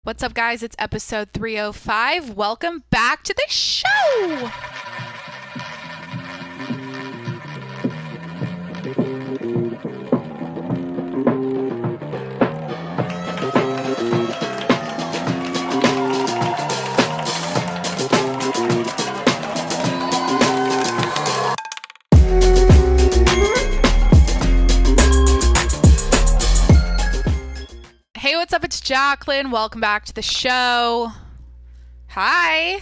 What's up, guys? It's episode 305. Welcome back to the show. Hey, what's up? It's Jacqueline. Welcome back to the show. Hi.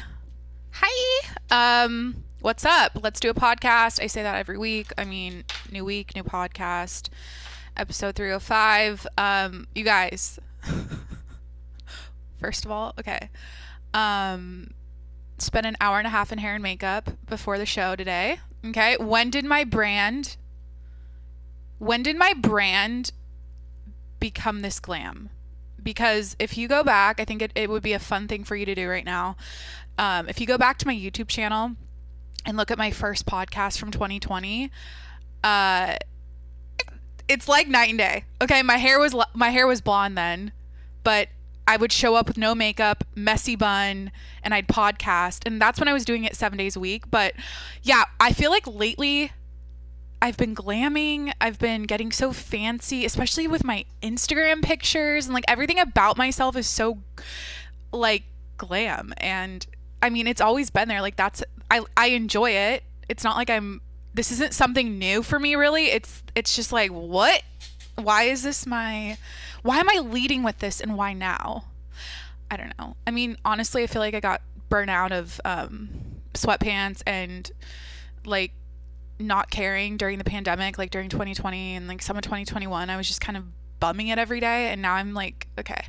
What's up? Let's do a podcast. I say that every week. New week, new podcast. Episode 305. You guys. First of all, okay. Spent an hour and a half in hair and makeup before the show today. Okay. When did my brand become this glam? Because if you go back, I think it would be a fun thing for you to do right now. If you go back to my YouTube channel and look at my first podcast from 2020, it's like night and day. Okay, my hair was blonde then, but I would show up with no makeup, messy bun, and I'd podcast, and that's when I was doing it 7 days a week. But yeah, I feel like lately I've been glamming. I've been getting so fancy, especially with my Instagram pictures, and like everything about myself is so like glam. And I mean, it's always been there. Like I enjoy it. It's not like this isn't something new for me really. It's just like, what? Why am I leading with this, and why now? I don't know. I mean, honestly, I feel like I got burnt out of sweatpants and like not caring during the pandemic, like during 2020 and like some of 2021. I was just kind of bumming it every day, and now I'm like, okay,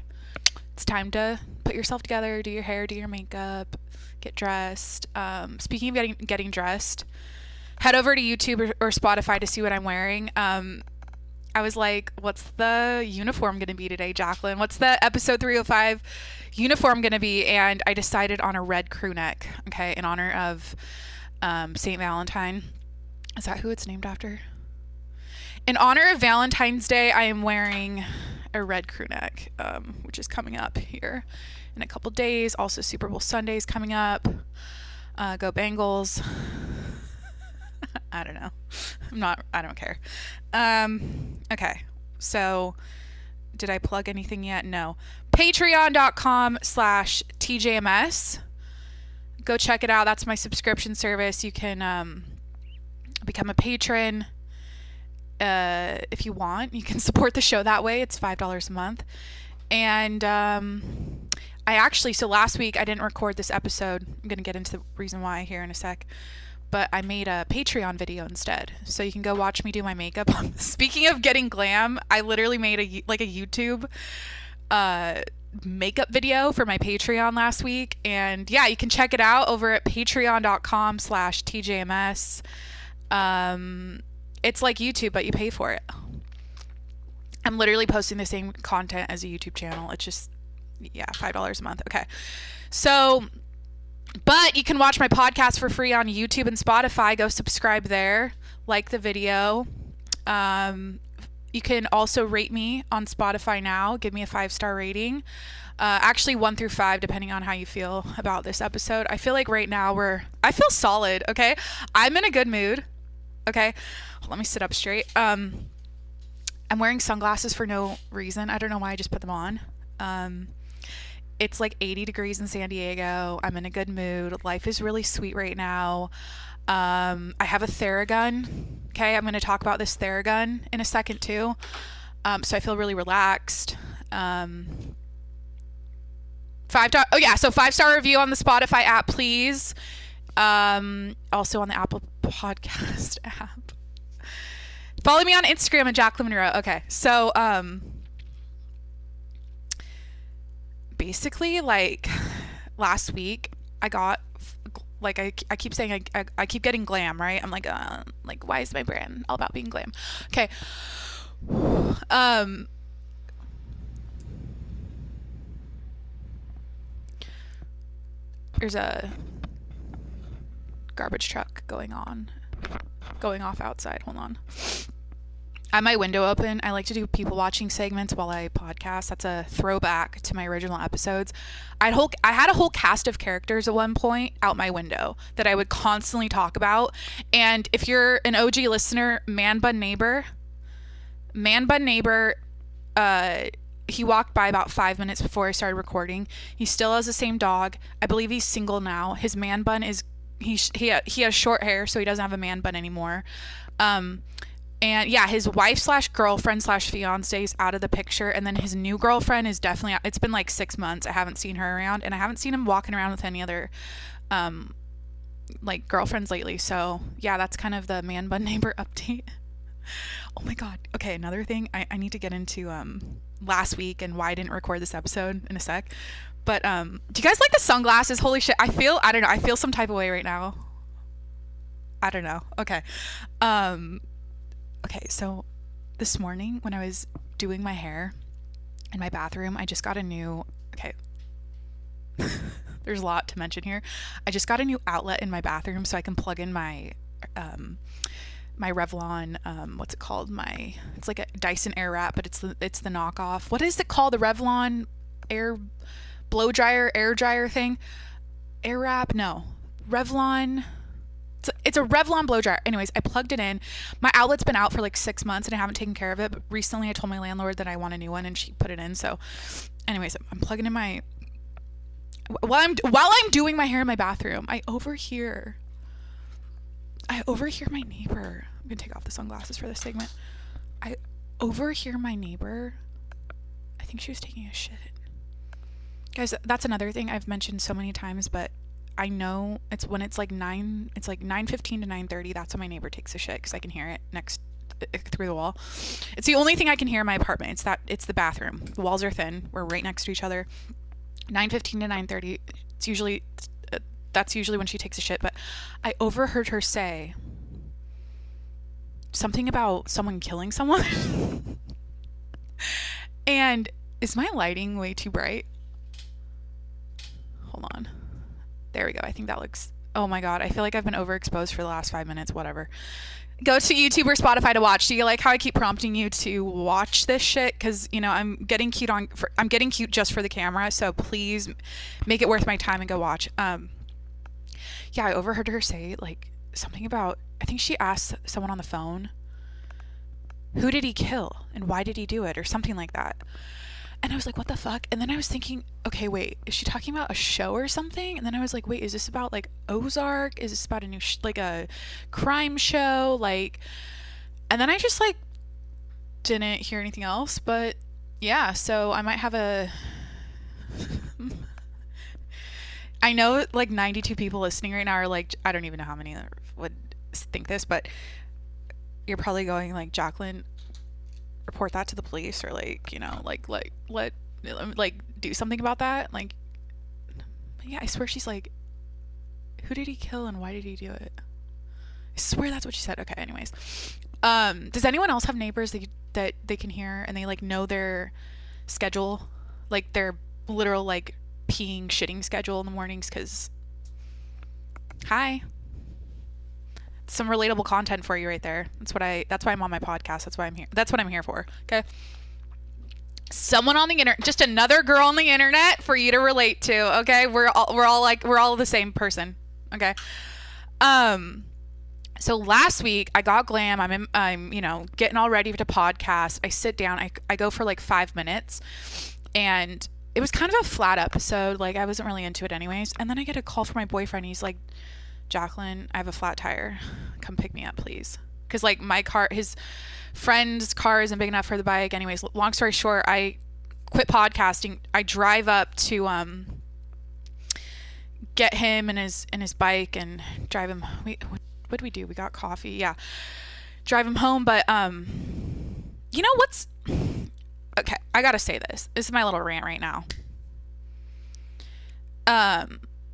it's time to put yourself together, do your hair, do your makeup, get dressed. Speaking of getting dressed, head over to YouTube or Spotify to see what I'm wearing. I was like, what's the uniform gonna be today, Jacqueline? What's the episode 305 uniform gonna be? And I decided on a red crew neck, okay, in honor of St. Valentine. Is that who it's named after? In honor of Valentine's Day, I am wearing a red crew neck, which is coming up here in a couple days. Also, Super Bowl Sunday is coming up. Go Bengals. I don't know. I don't care. Okay. So, did I plug anything yet? No. Patreon.com/tjms. Go check it out. That's my subscription service. You can, become a patron if you want. You can support the show that way. It's $5 a month. And so last week I didn't record this episode. I'm going to get into the reason why here in a sec, but I made a Patreon video instead, so you can go watch me do my makeup. Speaking of getting glam, I literally made a YouTube makeup video for my Patreon last week, and yeah, you can check it out over at patreon.com/tjms. It's like YouTube, but you pay for it. I'm literally posting the same content as a YouTube channel. It's just, yeah, $5 a month. Okay. So, but you can watch my podcast for free on YouTube and Spotify. Go subscribe there. Like the video. You can also rate me on Spotify now. Give me a 5-star rating. Actually 1 through 5, depending on how you feel about this episode. I feel like right now I feel solid. Okay. I'm in a good mood. Okay. Let me sit up straight. I'm wearing sunglasses for no reason. I don't know why I just put them on. It's like 80 degrees in San Diego. I'm in a good mood. Life is really sweet right now. I have a Theragun. Okay. I'm going to talk about this Theragun in a second too. So I feel really relaxed. 5-star review on the Spotify app, please. Also on the Apple Podcast app. Follow me on Instagram at Jacqueline Monroe. Okay, so basically, like last week, I got I keep saying I keep getting glam, right? I'm like why is my brand all about being glam? Okay. There's a garbage truck going off outside. Hold on. I have my window open. I like to do people watching segments while I podcast. That's a throwback to my original episodes. I had a whole cast of characters at one point out my window that I would constantly talk about. And if you're an OG listener, Man Bun Neighbor, he walked by about 5 minutes before I started recording. He still has the same dog. I believe he's single now. His man bun is he has short hair, so he doesn't have a man bun anymore. And yeah, his wife / girlfriend / fiance is out of the picture. And then his new girlfriend is definitely out. It's been like 6 months. I haven't seen her around, and I haven't seen him walking around with any other, like girlfriends lately. So yeah, that's kind of the Man Bun Neighbor update. Oh my God. Okay. Another thing I need to get into, last week and why I didn't record this episode in a sec. But, do you guys like the sunglasses? Holy shit. I don't know. I feel some type of way right now. I don't know. Okay. Okay, so this morning when I was doing my hair in my bathroom, I just got a new, okay, there's a lot to mention here. I just got a new outlet in my bathroom so I can plug in my, my Revlon, what's it called? It's like a Dyson Airwrap, but it's the knockoff. What is it called? The Revlon air dryer thing? Airwrap? No. Revlon. It's a Revlon blow dryer. Anyways, I plugged it in. My outlet's been out for like 6 months and I haven't taken care of it. But recently I told my landlord that I want a new one and she put it in. So anyways, I'm plugging in my, while I'm doing my hair in my bathroom, I overhear my neighbor. I'm going to take off the sunglasses for this segment. I overhear my neighbor. I think she was taking a shit. Guys, that's another thing I've mentioned so many times, but I know it's when it's like 9:15 to 9:30. That's when my neighbor takes a shit because I can hear it through the wall. It's the only thing I can hear in my apartment. It's the bathroom. The walls are thin. We're right next to each other. 9:15 to 9:30. That's usually when she takes a shit. But I overheard her say something about someone killing someone. And is my lighting way too bright? Hold on. There we go. I think that looks... Oh my God. I feel like I've been overexposed for the last 5 minutes. Whatever. Go to YouTube or Spotify to watch. Do you like how I keep prompting you to watch this shit? Because, you know, I'm getting cute just for the camera. So please make it worth my time and go watch. Yeah, I overheard her say like something about... I think she asked someone on the phone, who did he kill and why did he do it? Or something like that. And I was like, what the fuck? And then I was thinking, okay, wait, is she talking about a show or something? And then I was like, wait, is this about like Ozark? Is this about a new, like a crime show? Like, and then I just like didn't hear anything else. But yeah, so I might have I know like 92 people listening right now are like, I don't even know how many would think this, but you're probably going like, Jacqueline, report that to the police, or like, you know, like do something about that. Like, yeah, I swear she's like, who did he kill and why did he do it? I swear that's what she said. Okay, anyways, does anyone else have neighbors that they can hear and they like know their schedule, like their literal like peeing shitting schedule in the mornings? Because hi, some relatable content for you right there. That's why I'm on my podcast. That's why I'm here. That's what I'm here for. Okay. Someone on the internet, just another girl on the internet for you to relate to. Okay. We're all the same person. Okay. So last week I got glam. I'm, you know, getting all ready to podcast. I sit down, I go for like 5 minutes, and it was kind of a flat episode. Like I wasn't really into it anyways. And then I get a call from my boyfriend. He's like, Jacqueline, I have a flat tire. Come pick me up, please. Because like my car, his friend's car isn't big enough for the bike. Anyways, long story short, I quit podcasting. I drive up to get him and his bike and drive him. What did we do? We got coffee. Yeah, drive him home. But you know what's okay? I gotta say this. This is my little rant right now.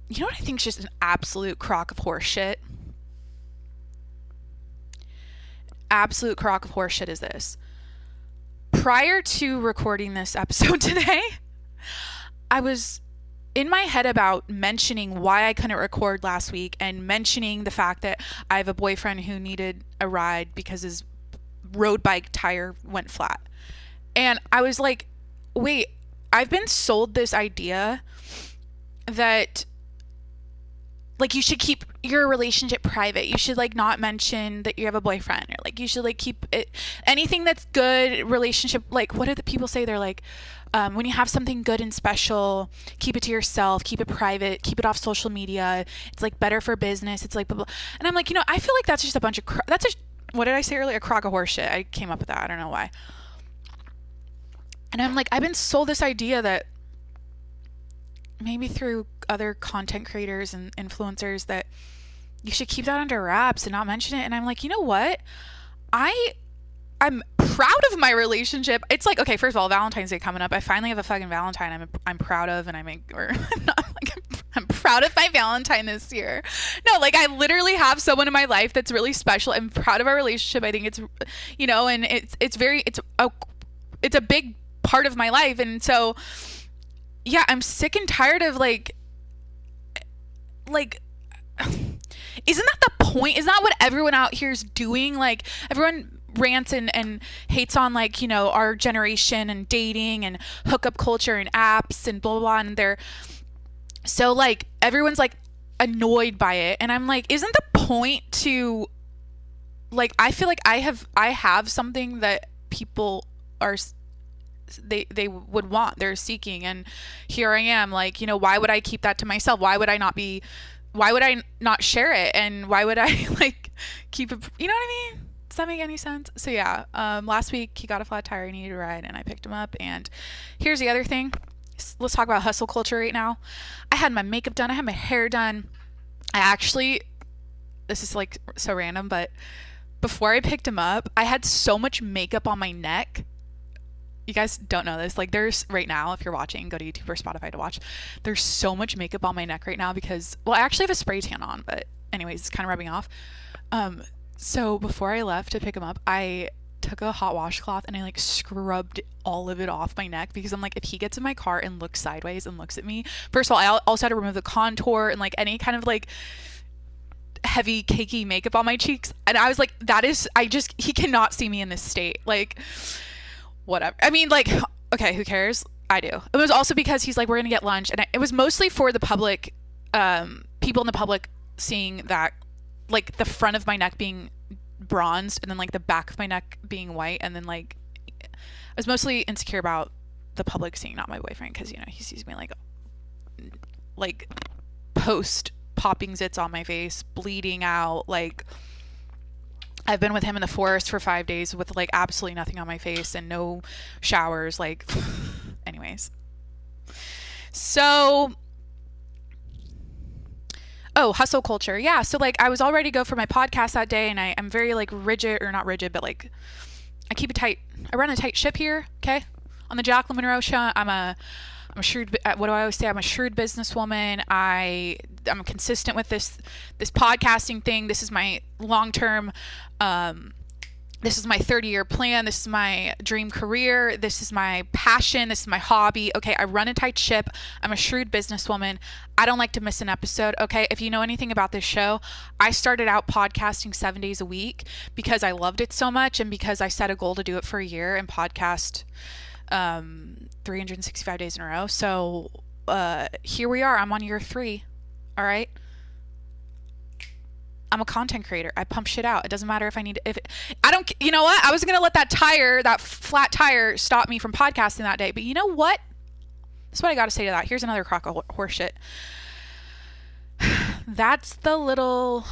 You know what I think is just an absolute crock of horse shit? Absolute crock of horse shit is this. Prior to recording this episode today, I was in my head about mentioning why I couldn't record last week and mentioning the fact that I have a boyfriend who needed a ride because his road bike tire went flat. And I was like, wait, I've been sold this idea that like you should keep your relationship private. You should like not mention that you have a boyfriend, or like you should like keep it, anything that's good relationship. Like, what do the people say? They're like, when you have something good and special, keep it to yourself, keep it private, keep it off social media. It's like better for business. It's like blah, blah. And I'm like, I feel like that's just a bunch of what did I say earlier? A crock of horse shit. I came up with that. I don't know why. And I'm like, I've been sold this idea that maybe through other content creators and influencers that you should keep that under wraps and not mention it. And I'm like, you know what? I'm proud of my relationship. It's like, okay, first of all, Valentine's Day coming up. I finally have a fucking Valentine I'm proud of, and I'm proud of my Valentine this year. No, like I literally have someone in my life that's really special. I'm proud of our relationship. I think it's, and it's a big part of my life. And so, yeah, I'm sick and tired of like, isn't that the point? Isn't that what everyone out here is doing? Like everyone rants and hates on like, our generation and dating and hookup culture and apps and blah, blah, blah. And they're so like, everyone's like annoyed by it. And I'm like, isn't the point to like, I feel like I have something that people are, they would want, they're seeking. And here I am like, why would I keep that to myself? Why would I not share it? And why would I like keep it, you know what I mean? Does that make any sense? So yeah, last week he got a flat tire, he needed a ride, and I picked him up. And here's the other thing. Let's talk about hustle culture right now. I had my makeup done. I had my hair done. This is like so random, but before I picked him up, I had so much makeup on my neck. You guys don't know this. Like there's right now, if you're watching, go to YouTube or Spotify to watch. There's so much makeup on my neck right now because, well, I actually have a spray tan on, but anyways, it's kind of rubbing off. So before I left to pick him up, I took a hot washcloth and I like scrubbed all of it off my neck because I'm like, if he gets in my car and looks sideways and looks at me, first of all, I also had to remove the contour and like any kind of like heavy cakey makeup on my cheeks. And I was like, he cannot see me in this state. Like, whatever. I mean, like, okay, who cares? I do. It was also because he's like, we're going to get lunch. And it was mostly for the public, people in the public seeing that, like, the front of my neck being bronzed and then, like, the back of my neck being white. And then, like, I was mostly insecure about the public seeing, not my boyfriend, because, he sees me, like, post popping zits on my face, bleeding out, like... I've been with him in the forest for 5 days with like absolutely nothing on my face and no showers, like anyways. So, hustle culture. Yeah. So like I was all ready to go for my podcast that day and I'm very like rigid, or not rigid, but like I run a tight ship here. Okay. On the Jacqueline Monroe show, I'm a shrewd, what do I always say? I'm a shrewd businesswoman. I'm consistent with this podcasting thing. This is my long-term, this is my 30-year plan. This is my dream career. This is my passion. This is my hobby. Okay. I run a tight ship. I'm a shrewd businesswoman. I don't like to miss an episode. Okay. If you know anything about this show, I started out podcasting 7 days a week because I loved it so much. And because I set a goal to do it for a year and podcast, 365 days in a row. So, here we are. I'm on year 3. All right. I'm a content creator. I pump shit out. It doesn't matter if you know what? I was going to let that flat tire stop me from podcasting that day. But you know what? That's what I got to say to that. Here's another crock of horse shit. That's the little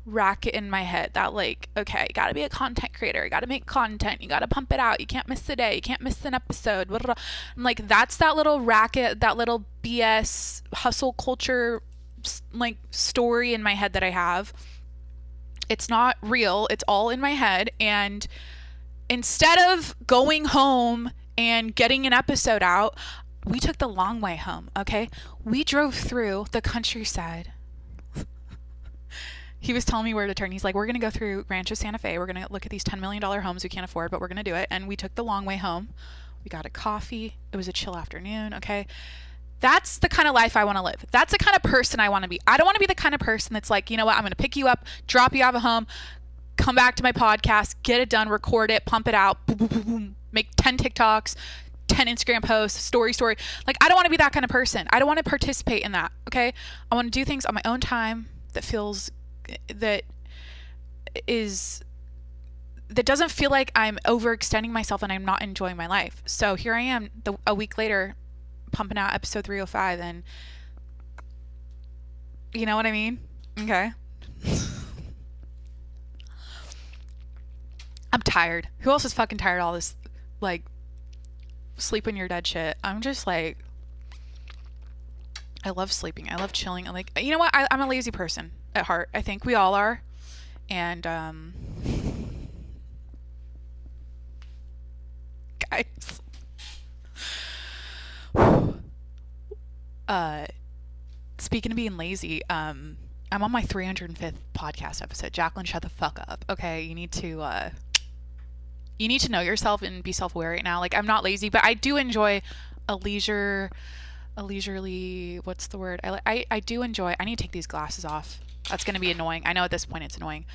racket in my head that like, okay, you got to be a content creator. You got to make content. You got to pump it out. You can't miss the day. You can't miss an episode. Blah, blah, blah. I'm like, that's that little racket, that little BS hustle culture like story in my head that I have. It's not real. It's all in my head. And instead of going home and getting an episode out, we took the long way home. Okay. We drove through the countryside. He was telling me where to turn. He's like, we're going to go through Rancho Santa Fe. We're going to look at these $10 million homes we can't afford, but we're going to do it. And we took the long way home. We got a coffee. It was a chill afternoon. Okay. That's the kind of life I want to live. That's the kind of person I want to be. I don't want to be the kind of person that's like, you know what? I'm going to pick you up, drop you out of home, come back to my podcast, get it done, record it, pump it out, boom, boom, boom, boom, make 10 TikToks, 10 Instagram posts, story. Like, I don't want to be that kind of person. I don't want to participate in that. Okay. I want to do things on my own time that doesn't feel like I'm overextending myself and I'm not enjoying my life. So here I am a week later pumping out episode 305, and you know what I mean? Okay. I'm tired. Who else is fucking tired of all this, like, sleep when you're dead shit? I'm just like, I love sleeping. I love chilling. I'm like, you know what? I'm a lazy person at heart. I think we all are. And, guys, speaking of being lazy, I'm on my 305th podcast episode. Jacqueline, shut the fuck up. Okay. You need to know yourself and be self-aware right now. Like, I'm not lazy, but I do enjoy a leisurely, what's the word? I do enjoy, I need to take these glasses off. That's going to be annoying. I know at this point it's annoying.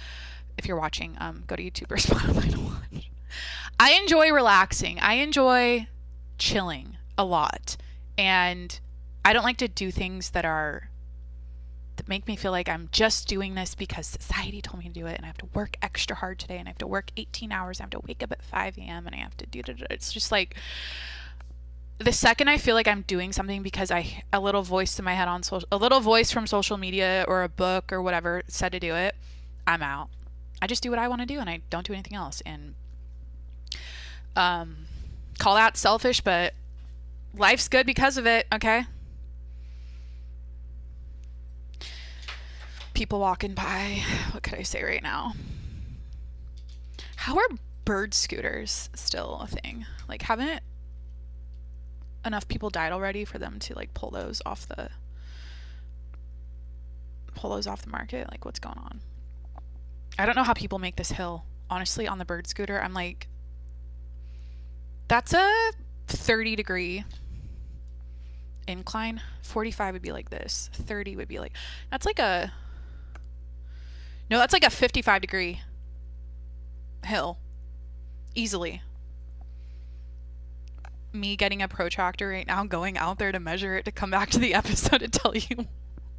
If you're watching, go to YouTube or Spotify to watch. I enjoy relaxing. I enjoy chilling a lot. And I don't like to do things that make me feel like I'm just doing this because society told me to do it, and I have to work extra hard today, and I have to work 18 hours, I have to wake up at 5 a.m. and I have to do it. It's just like, the second I feel like I'm doing something because a little voice in my head a little voice from social media or a book or whatever said to do it, I'm out. I just do what I want to do, and I don't do anything else. And call that selfish, but life's good because of it. Okay. People walking by. What could I say right now? How are bird scooters still a thing? Like, haven't enough people died already for them to, like, pull those off the market? Like, what's going on? I don't know how people make this hill. Honestly, on the bird scooter, I'm like, that's a 30-degree incline. 45 would be like this. 30 would be like, that's like a 55-degree hill. Easily. Me getting a protractor right now, going out there to measure it, to come back to the episode to tell you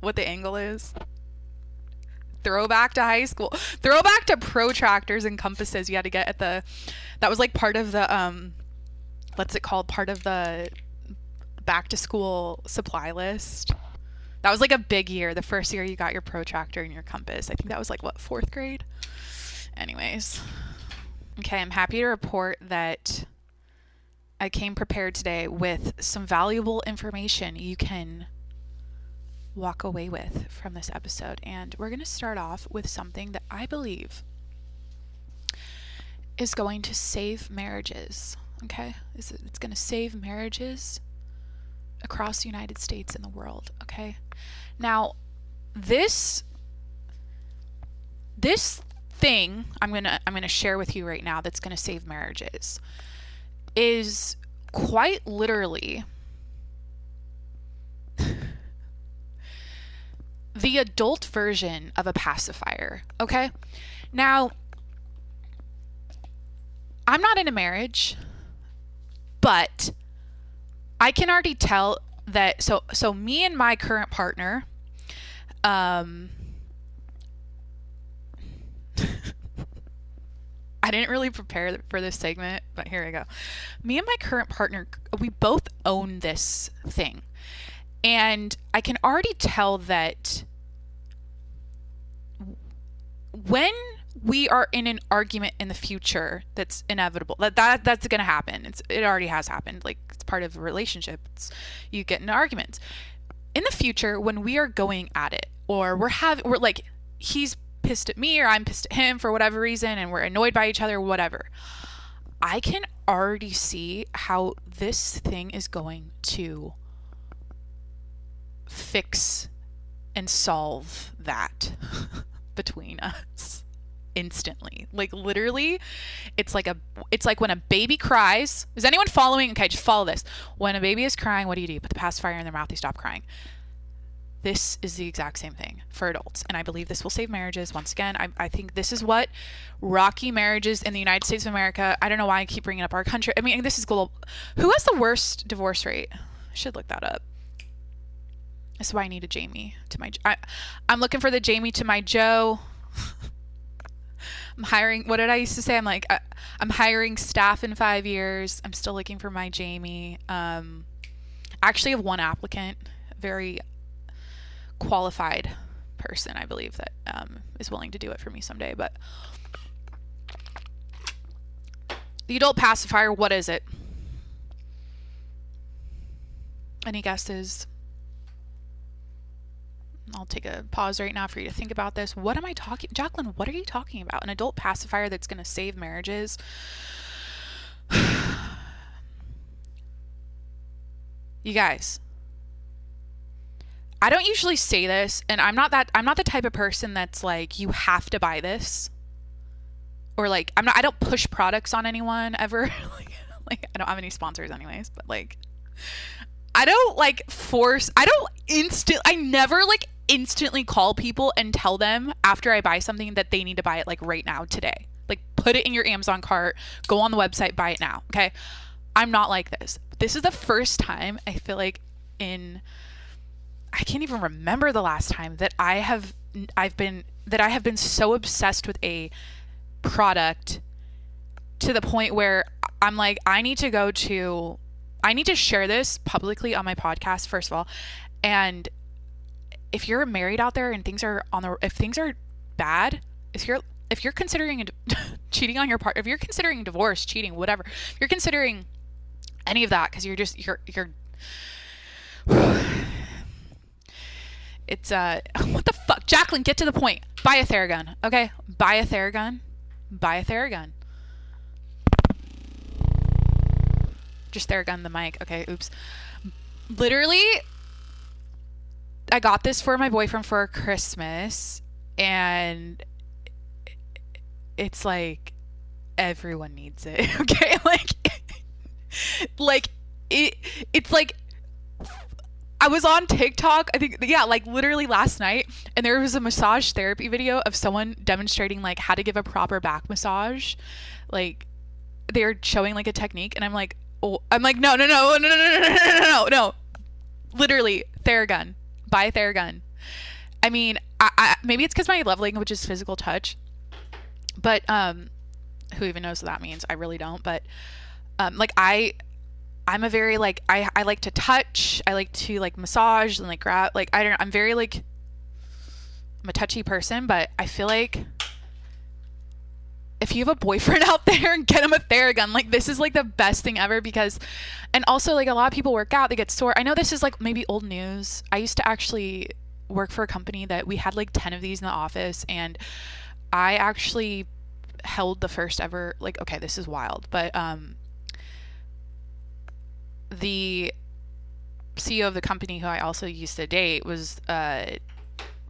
what the angle is. Throwback to high school. Throwback to protractors and compasses you had to get at that was like part of the, what's it called? Part of the back to school supply list. That was like a big year. The first year you got your protractor and your compass. I think that was like, what, 4th grade? Anyways. Okay, I'm happy to report that I came prepared today with some valuable information you can walk away with from this episode. And we're going to start off with something that I believe is going to save marriages. Okay? It's going to save marriages across the United States and the world. Okay? Now, this thing I'm gonna share with you right now that's gonna save marriages is quite literally the adult version of a pacifier. Okay? Now, I'm not in a marriage, but I can already tell that so me and my current partner, I didn't really prepare for this segment, but here I go. Me and my current partner, we both own this thing. And I can already tell that when we are in an argument in the future, that's inevitable. That's going to happen. It already has happened. Like, it's part of a relationship. You get in arguments. In the future, when we are going at it, or we're like, he's pissed at me or I'm pissed at him for whatever reason, and we're annoyed by each other, whatever, I can already see how this thing is going to fix and solve that between us instantly. Like, literally, it's like when a baby cries. Is anyone following? Okay, just follow this. When a baby is crying, what do? You put the pacifier in their mouth, they stop crying. This is the exact same thing for adults. And I believe this will save marriages. Once again, I think this is what rocky marriages in the United States of America, I don't know why I keep bringing up our country. I mean, this is global. Who has the worst divorce rate? I should look that up. This is why I need a Jamie to my, I'm looking for the Jamie to my Joe. I'm hiring, what did I used to say? I'm hiring staff in 5 years. I'm still looking for my Jamie. I actually have one applicant, very qualified person, I believe, that is willing to do it for me someday. But the adult pacifier, what is it? Any guesses? I'll take a pause right now for you to think about this. What am I talking, Jacqueline, what are you talking about? An adult pacifier that's going to save marriages? You guys, I don't usually say this, and I'm not the type of person that's like, you have to buy this, or like, I don't push products on anyone ever. like I don't have any sponsors anyways, but like, I don't like force, I never like instantly call people and tell them after I buy something that they need to buy it like right now, today. Like, put it in your Amazon cart, go on the website, buy it now. Okay. I'm not like this. This is the first time I feel like I can't even remember the last time that I've been so obsessed with a product to the point where I'm like, I need to share this publicly on my podcast, first of all. And if you're married out there and if things are bad, if you're considering cheating on your partner, if you're considering divorce, cheating, whatever, if you're considering any of that, because you're it's what the fuck, Jacqueline, get to the point. Buy a Theragun, okay? Buy a Theragun. Just Theragun the mic. Okay, oops. Literally, I got this for my boyfriend for Christmas, and it's like everyone needs it. Okay, it's like, I was on TikTok, I think, yeah, like literally last night, and there was a massage therapy video of someone demonstrating like how to give a proper back massage. Like, they're showing like a technique, and I'm like, no. Literally, Theragun. Buy a Theragun. I mean, I maybe it's because my love language is physical touch, but who even knows what that means? I really don't. But like I'm a very like I like to touch. I like to like massage and like grab. Like, I don't know. I'm very like, I'm a touchy person, but I feel like if you have a boyfriend out there, and get him a Theragun. Like, this is like the best thing ever, because, and also like a lot of people work out, they get sore. I know this is like maybe old news. I used to actually work for a company that we had like 10 of these in the office, and I actually held the first ever, like, okay, this is wild, but the CEO of the company, who I also used to date, was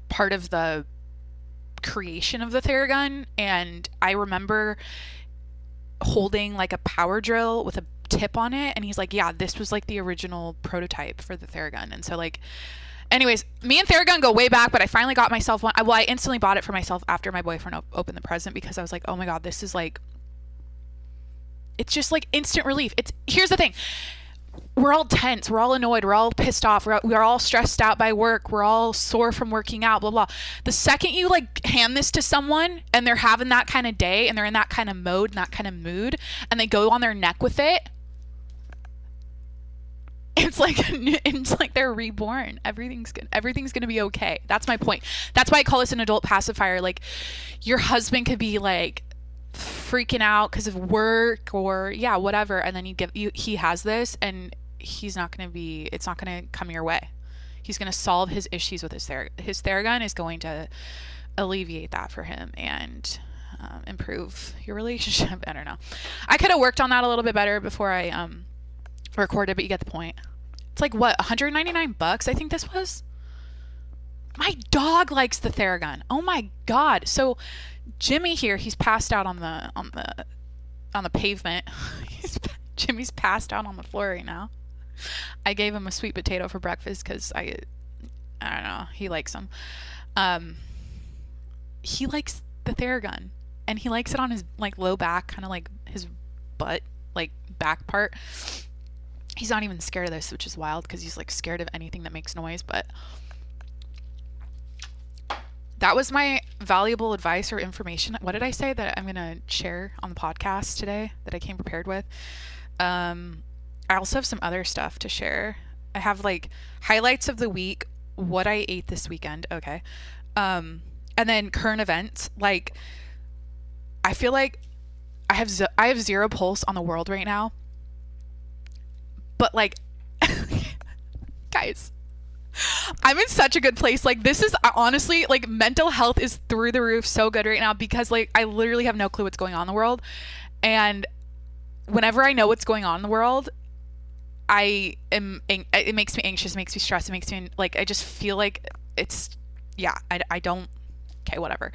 part of the creation of the Theragun. And I remember holding like a power drill with a tip on it, and he's like, yeah, this was like the original prototype for the Theragun. And so like, anyways, me and Theragun go way back, but I finally got myself one. Well, I instantly bought it for myself after my boyfriend opened the present, because I was like, oh my God, this is like, it's just like instant relief. Here's the thing. We're all tense. We're all annoyed. We're all pissed off. We're all stressed out by work. We're all sore from working out, blah, blah. The second you like hand this to someone and they're having that kind of day and they're in that kind of mode and that kind of mood, and they go on their neck with it, it's like they're reborn. Everything's good. Everything's going to be okay. That's my point. That's why I call this an adult pacifier. Like, your husband could be like freaking out because of work or yeah, whatever, and then he has this, and it's not going to come your way. He's going to solve his issues with his Theragun is going to alleviate that for him and improve your relationship. I don't know. I could have worked on that a little bit better before I recorded, but you get the point. It's like, what, $199 I think this was? My dog likes the Theragun. Oh my God. So Jimmy here, he's passed out on the pavement. Jimmy's passed out on the floor right now. I gave him a sweet potato for breakfast because I don't know. He likes them. He likes the Theragun, and he likes it on his like low back, kind of like his butt, like back part. He's not even scared of this, which is wild because he's like scared of anything that makes noise. But that was my valuable advice or information. What did I say that I'm gonna share on the podcast today that I came prepared with? I also have some other stuff to share. I have like highlights of the week, what I ate this weekend. Okay. And then current events. Like, I feel like I have zero pulse on the world right now. But like, guys, I'm in such a good place. Like, this is honestly, like, mental health is through the roof so good right now because like I literally have no clue what's going on in the world. And whenever I know what's going on in the world, it makes me anxious, it makes me stressed, it makes me like, I just feel like it's, yeah, I don't, okay, whatever.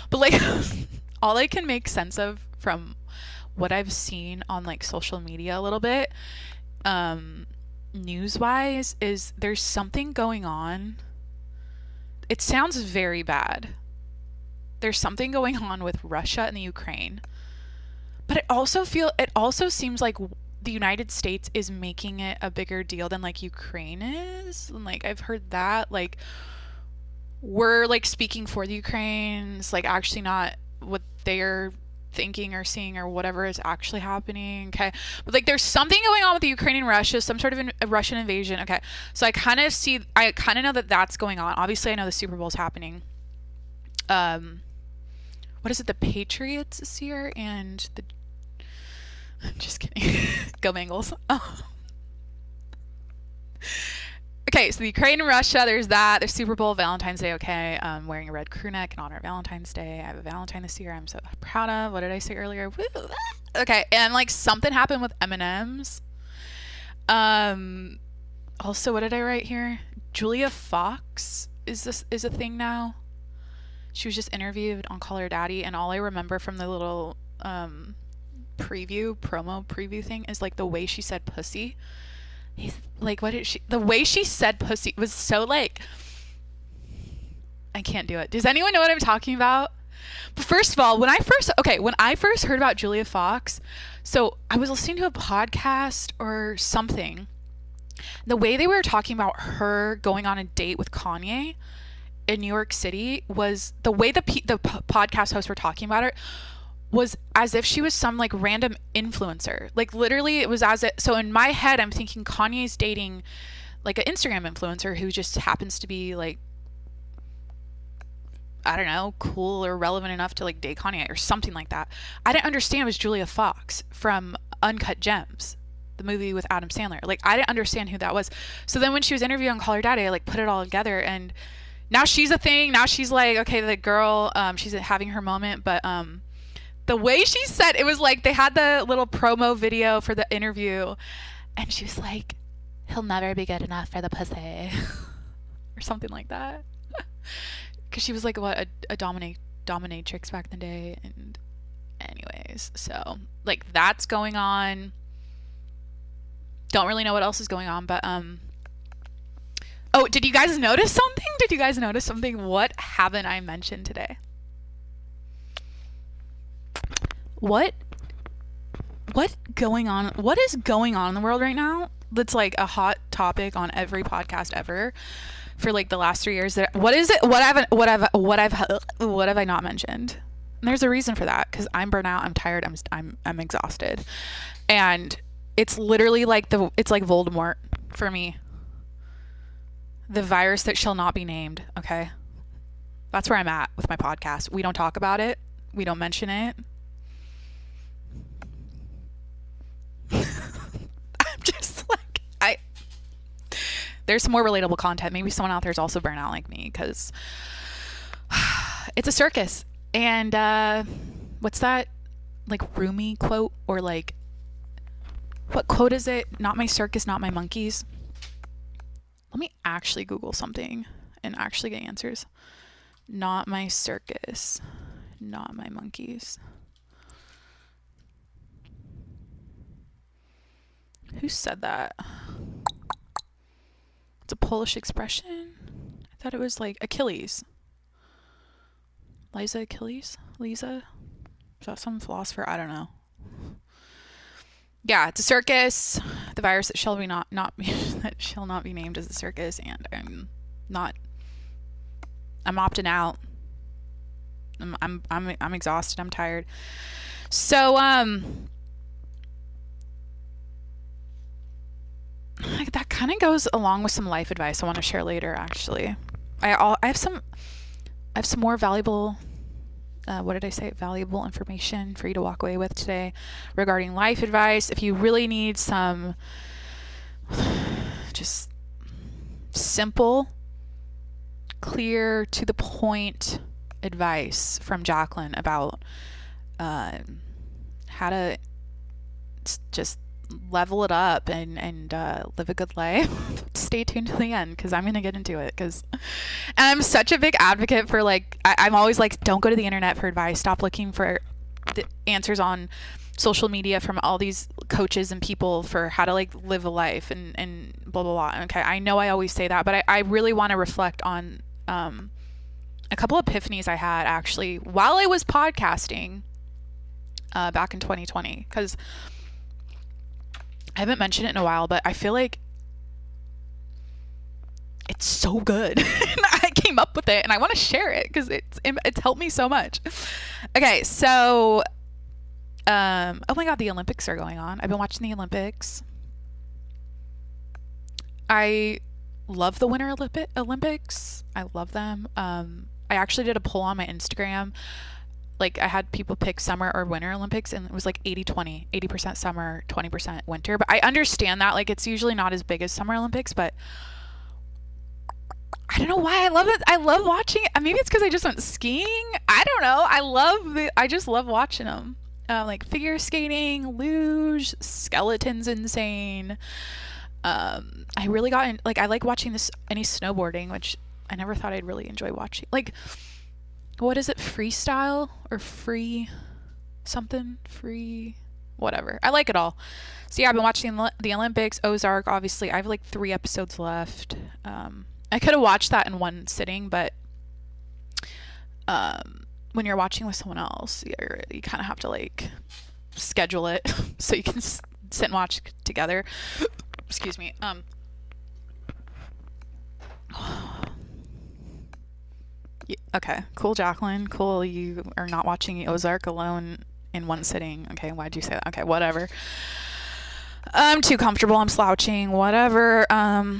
But like, all I can make sense of from what I've seen on like social media a little bit, news wise, is there's something going on. It sounds very bad. There's something going on with Russia and the Ukraine. But it also seems like the United States is making it a bigger deal than like Ukraine is. And like I've heard that like we're like speaking for the Ukrainians, like actually not what they're thinking or seeing or whatever is actually happening. Okay. But like there's something going on with the Ukraine and Russia, some sort of a Russian invasion. Okay. So I kind of know that that's going on. Obviously I know the Super Bowl is happening. What is it? The Patriots this year and the, I'm just kidding. Go Bengals. Oh. Okay, so the Ukraine and Russia, there's that. There's Super Bowl, Valentine's Day, okay. Wearing a red crew neck in honor of Valentine's Day. I have a Valentine this year I'm so proud of. What did I say earlier? Woo. Okay, and like something happened with M&M's. Also, what did I write here? Julia Fox is a thing now. She was just interviewed on Call Her Daddy, and all I remember from the little promo preview thing is like the way she said pussy. He's like, the way she said pussy was so like, I can't do it. Does anyone know what I'm talking about? But first of all, when I first heard about Julia Fox, so I was listening to a podcast or something. The way they were talking about her going on a date with Kanye in New York City was the way the podcast hosts were talking about her was as if she was some like random influencer. Like literally it was so in my head I'm thinking Kanye's dating like an Instagram influencer who just happens to be like, I don't know, cool or relevant enough to like date Kanye or something like that. I didn't understand it was Julia Fox from Uncut Gems, the movie with Adam Sandler. Like I didn't understand who that was. So then when she was interviewed on Call Her Daddy, I like put it all together, and now she's a thing. Now she's like, okay, the girl, she's having her moment, but the way she said it was like they had the little promo video for the interview, and she was like, he'll never be good enough for the pussy or something like that. Because she was like a dominatrix back in the day. And anyways, so like that's going on. Don't really know what else is going on, but oh, did you guys notice something? What haven't I mentioned today? What is going on in the world right now that's like a hot topic on every podcast ever for like the last 3 years? What is it? What have I not mentioned? And there's a reason for that, because I'm burnt out, I'm tired, I'm exhausted, and it's literally like it's like Voldemort for me, the virus that shall not be named. Okay, that's where I'm at with my podcast. We don't talk about it, we don't mention it. I'm just like, there's some more relatable content. Maybe someone out there is also burnt out like me, because it's a circus. And what's that like Rumi quote, or like what quote is it? Not my circus, not my monkeys. Let me actually Google something and actually get answers. Not my circus, not my monkeys. Who said that? It's a Polish expression. I I thought it was like Achilles. Liza Achilles? Lisa? Is that some philosopher? I don't know. Yeah, it's a circus. The virus that shall be not that shall not be named as a circus, and I'm opting out. I'm exhausted. I'm tired. So that kind of goes along with some life advice I want to share later. Actually, I have some more valuable. What did I say? Valuable information for you to walk away with today regarding life advice. If you really need some just simple, clear, to the point advice from Jacqueline about how to just level it up and live a good life, stay tuned to the end, because I'm going to get into it. And I'm such a big advocate for, like, I'm always like, don't go to the internet for advice. Stop looking for the answers on social media from all these coaches and people for how to, like, live a life and blah, blah, blah. Okay, I know I always say that, but I really want to reflect on a couple epiphanies I had, actually, while I was podcasting back in 2020, because I haven't mentioned it in a while, but I feel like it's so good. I came up with it and I want to share it because it's helped me so much. Okay, so oh my god, the Olympics are going on. I've been watching the Olympics. I love the Winter Olympics. I love them. I actually did a poll on my Instagram. Like, I had people pick summer or winter Olympics, and it was like 80-20, 80% summer, 20% winter. But I understand that, like, it's usually not as big as Summer Olympics, but I don't know why I love it. I love watching it. Maybe it's because I just went skiing. I don't know. I just love watching them. Like figure skating, luge, skeleton's insane. I really got in, like, I like watching any snowboarding, which I never thought I'd really enjoy watching. Like, what is it? Freestyle or free something? Free whatever. I like it all. So yeah, I've been watching the Olympics, Ozark. Obviously, I have like 3 episodes left. I could have watched that in one sitting, but when you're watching with someone else, you kind of have to, like, schedule it so you can sit and watch together. Excuse me. Okay, cool, Jacqueline. Cool, you are not watching Ozark alone in one sitting. Okay, why'd you say that? Okay, whatever. I'm too comfortable. I'm slouching. Whatever. I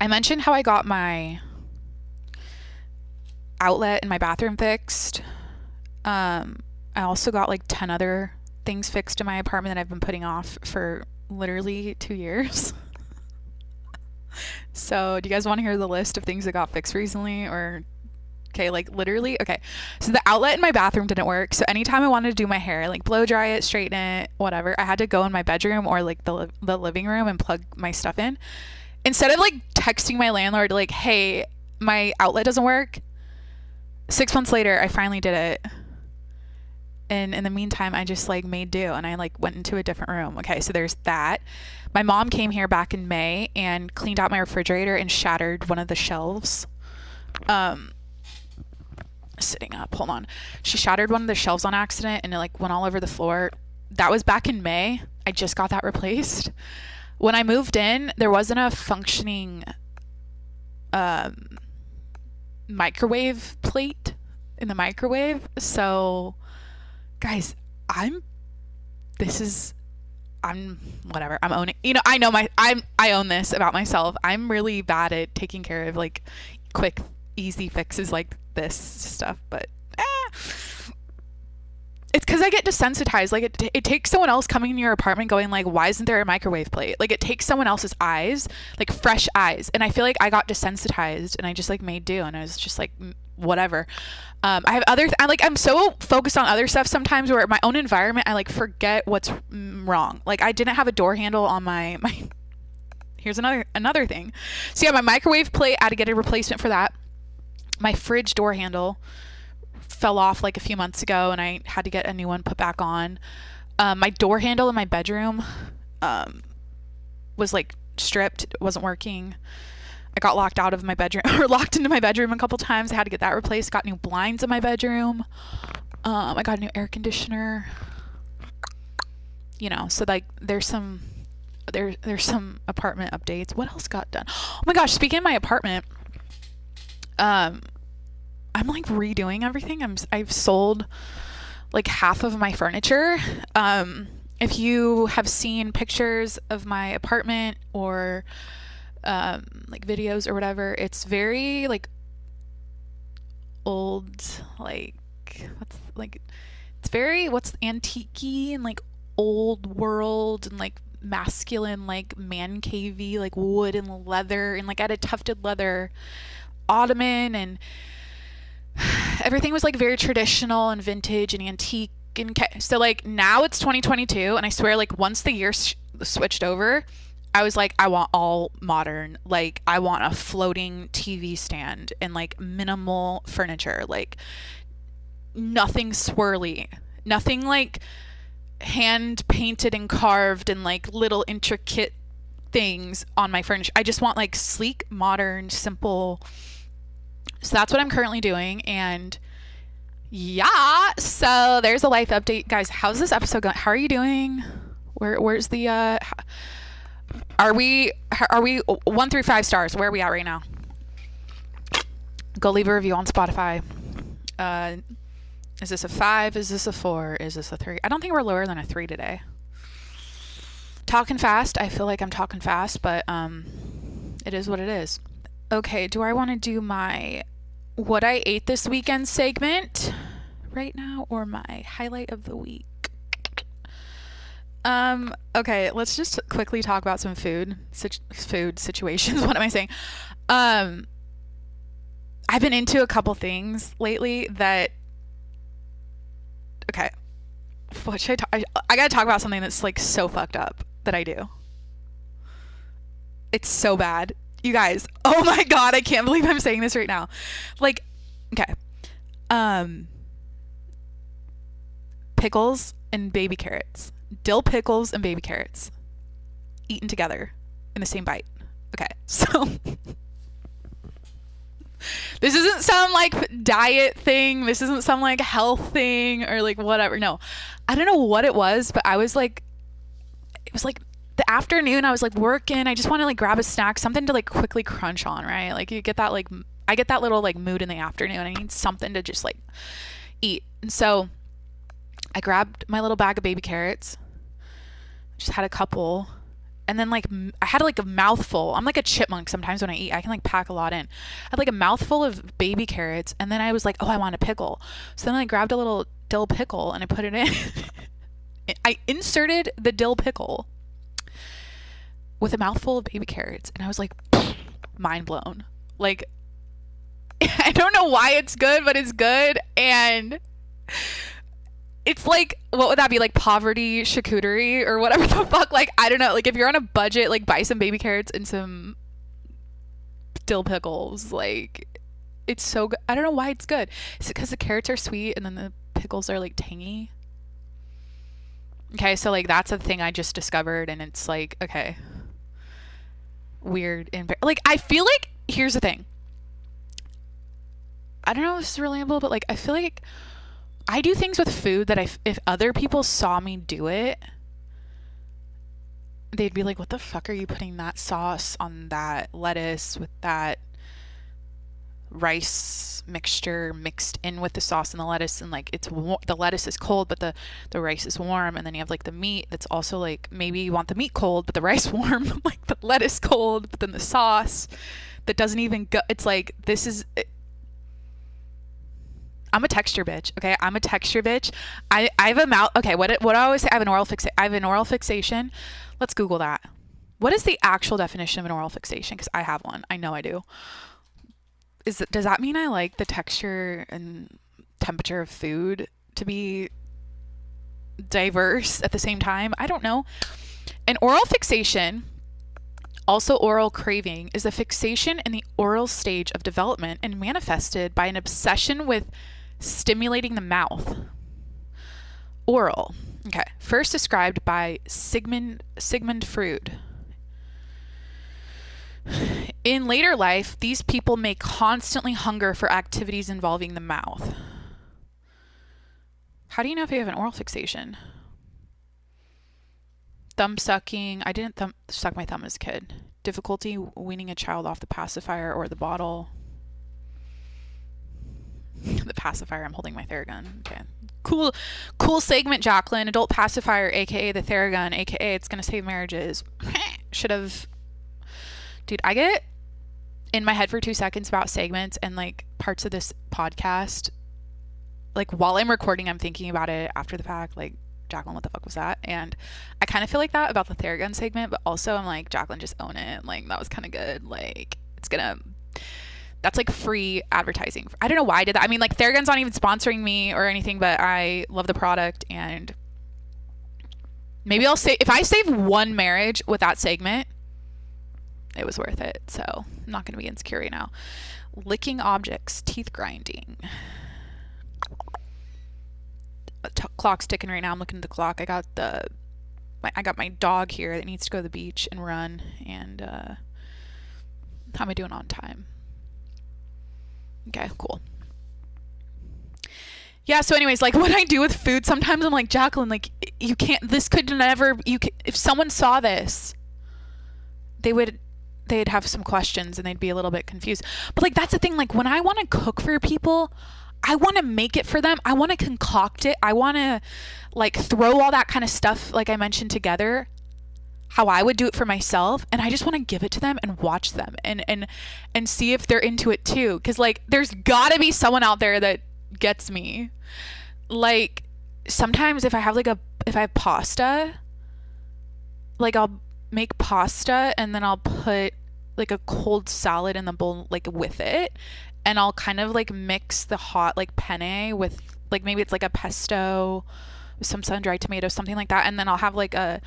mentioned how I got my outlet in my bathroom fixed. I also got like 10 other things fixed in my apartment that I've been putting off for literally 2 years. So do you guys want to hear the list of things that got fixed recently? Or okay, like literally, okay, so the outlet in my bathroom didn't work, so anytime I wanted to do my hair, like blow dry it, straighten it, whatever, I had to go in my bedroom or like the living room and plug my stuff in. Instead of like texting my landlord like, hey, my outlet doesn't work, 6 months later I finally did it. And in the meantime, I just like made do, and I like went into a different room. Okay, so there's that. My mom came here back in May and cleaned out my refrigerator and shattered one of the shelves. Sitting up, hold on. She shattered one of the shelves on accident, and it like went all over the floor. That was back in May. I just got that replaced. When I moved in, there wasn't a functioning microwave plate in the microwave. So guys, I'm whatever. I'm owning, I own this about myself. I'm really bad at taking care of like quick, easy fixes like this stuff, but it's because I get desensitized. Like it takes someone else coming in your apartment going like, why isn't there a microwave plate? Like it takes someone else's eyes, like fresh eyes. And I feel like I got desensitized and I just like made do, and I was just like, whatever. I have I'm so focused on other stuff sometimes where my own environment, I like forget what's wrong. Like I didn't have a door handle on my here's another thing. So yeah, my microwave plate, I had to get a replacement for that. My fridge door handle fell off like a few months ago, and I had to get a new one put back on. My door handle in my bedroom was like stripped. It wasn't working. I got locked out of my bedroom or locked into my bedroom a couple times. I had to get that replaced. Got new blinds in my bedroom. I got a new air conditioner. You know, so like there's some apartment updates. What else got done? Oh my gosh, speaking of my apartment, I'm like redoing everything. I've sold like half of my furniture. If you have seen pictures of my apartment or like videos or whatever, it's very like old, like it's very antique-y and like old world and like masculine, like man cavey, like wood and leather, and like I had a tufted leather ottoman, and everything was like very traditional and vintage and antique. And so like now it's 2022, and I swear like once the year switched over, I was like, I want all modern. Like I want a floating TV stand and like minimal furniture, like nothing swirly, nothing like hand painted and carved and like little intricate things on my furniture. I just want like sleek, modern, simple. So that's what I'm currently doing. And yeah, so there's a life update, guys. How's this episode going? How are you doing? Where's the are we 1 through 5 stars? Where are we at right now? Go leave a review on Spotify. Is this a 5? Is this a 4? Is this a 3? I don't think we're lower than a 3 today. Talking fast. I feel like I'm talking fast, but it is what it is. Okay, do I want to do my what I ate this weekend segment right now, or my highlight of the week? Okay, let's just quickly talk about some food situations. What am I saying? I've been into a couple things lately that, okay, what should I gotta talk about something that's like so fucked up that I do. It's so bad. You guys, oh my God, I can't believe I'm saying this right now. Like, okay. Pickles and baby carrots. Dill pickles and baby carrots eaten together in the same bite. Okay, so this isn't some like diet thing. This isn't some like health thing or like whatever. No, I don't know what it was, but it was like the afternoon. I was like working. I just want to like grab a snack, something to like quickly crunch on, right? Like you get that like, I get that little like mood in the afternoon. I need something to just like eat. And so I grabbed my little bag of baby carrots, just had a couple, and then like I had like a mouthful. I'm like a chipmunk sometimes when I eat. I can like pack a lot in. I had like a mouthful of baby carrots, and then I was like, oh, I want a pickle. So then I grabbed a little dill pickle and I put it in. I inserted the dill pickle with a mouthful of baby carrots, and I was like, mind blown. Like, I don't know why it's good, but it's good. And it's like, what would that be, like poverty charcuterie or whatever the fuck? Like, I don't know. Like, if you're on a budget, like buy some baby carrots and some dill pickles. Like, it's so good. I don't know why it's good. Is it because the carrots are sweet and then the pickles are like tangy? Okay, so like that's a thing I just discovered, and it's like, okay, weird. And like, I feel like, here's the thing. I don't know if this is relatable, but like, I feel like I do things with food that if other people saw me do it, they'd be like, what the fuck are you putting that sauce on that lettuce with that rice mixture mixed in with the sauce and the lettuce? And like, it's the lettuce is cold, but the rice is warm. And then you have like the meat that's also like, maybe you want the meat cold, but the rice warm, like the lettuce cold, but then the sauce that doesn't even go. It's like, this is... I'm a texture bitch. Okay. I'm a texture bitch. I have a mouth. Okay. What I always say, I have an oral fixation. Let's Google that. What is the actual definition of an oral fixation? Because I have one. I know I do. Does that mean I like the texture and temperature of food to be diverse at the same time? I don't know. An oral fixation, also oral craving, is a fixation in the oral stage of development and manifested by an obsession with stimulating the mouth. Oral. Okay. First described by Sigmund Freud. In later life, these people may constantly hunger for activities involving the mouth. How do you know if you have an oral fixation? Thumb sucking. I didn't suck my thumb as a kid. Difficulty weaning a child off the pacifier or the bottle. The pacifier, I'm holding my Theragun. Okay. Cool segment, Jacqueline. Adult pacifier, aka the Theragun, aka it's gonna save marriages. Should have. Dude, I get in my head for 2 seconds about segments and like parts of this podcast. Like while I'm recording, I'm thinking about it after the fact. Like, Jacqueline, what the fuck was that? And I kind of feel like that about the Theragun segment, but also I'm like, Jacqueline, just own it. Like, that was kind of good. Like, that's like free advertising. I don't know why I did that. I mean, like, Theragun's not even sponsoring me or anything, but I love the product, and maybe I'll say, if I save one marriage with that segment, it was worth it. So I'm not going to be insecure right now. Licking objects, teeth grinding. Clock's ticking right now. I'm looking at the clock. I got my dog here that needs to go to the beach and run. And how am I doing on time? Okay, cool. Yeah, so anyways, like, what I do with food, sometimes I'm like, Jacqueline, like, you can't, this could never, if someone saw this, they'd have some questions and they'd be a little bit confused. But like, that's the thing, like, when I want to cook for people, I want to make it for them. I want to concoct it. I want to like throw all that kind of stuff, like I mentioned, together, how I would do it for myself. And I just want to give it to them and watch them and see if they're into it too. Cause like, there's gotta be someone out there that gets me. Like, sometimes if I have pasta, like, I'll make pasta and then I'll put like a cold salad in the bowl, like, with it. And I'll kind of like mix the hot like penne with like, maybe it's like a pesto with some sun-dried tomatoes, something like that. And then I'll have like a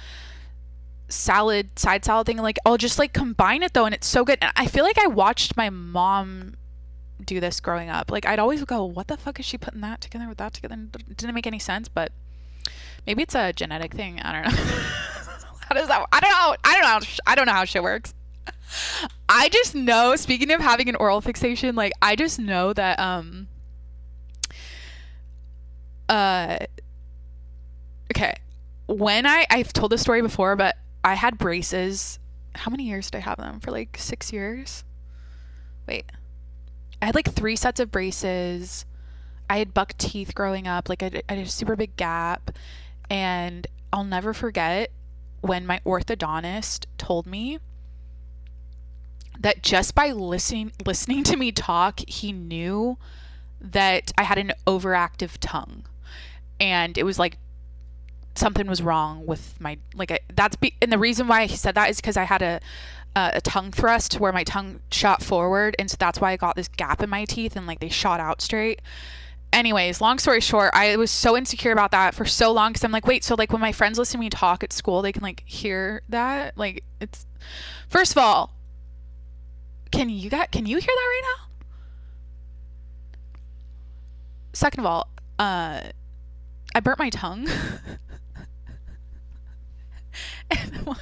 side salad thing. Like, I'll just like combine it though. And it's so good. And I feel like I watched my mom do this growing up. Like, I'd always go, what the fuck is she putting that together with that together? And it didn't make any sense, but maybe it's a genetic thing. I don't know. How does that? I don't know how shit works. I just know, speaking of having an oral fixation, like, I just know that okay, when I've told this story before, but I had braces. How many years did I have them? For like 6 years? Wait. I had like 3 sets of braces. I had buck teeth growing up. Like, I had a super big gap. And I'll never forget when my orthodontist told me that just by listening to me talk, he knew that I had an overactive tongue. And it was like something was wrong with my, like, and the reason why he said that is because I had a tongue thrust where my tongue shot forward, and so that's why I got this gap in my teeth and like they shot out straight. Anyways, long story short, I was so insecure about that for so long, because I'm like, wait, so like when my friends listen to me talk at school, they can like hear that? Like, it's, first of all, can you hear that right now? Second of all, I burnt my tongue. And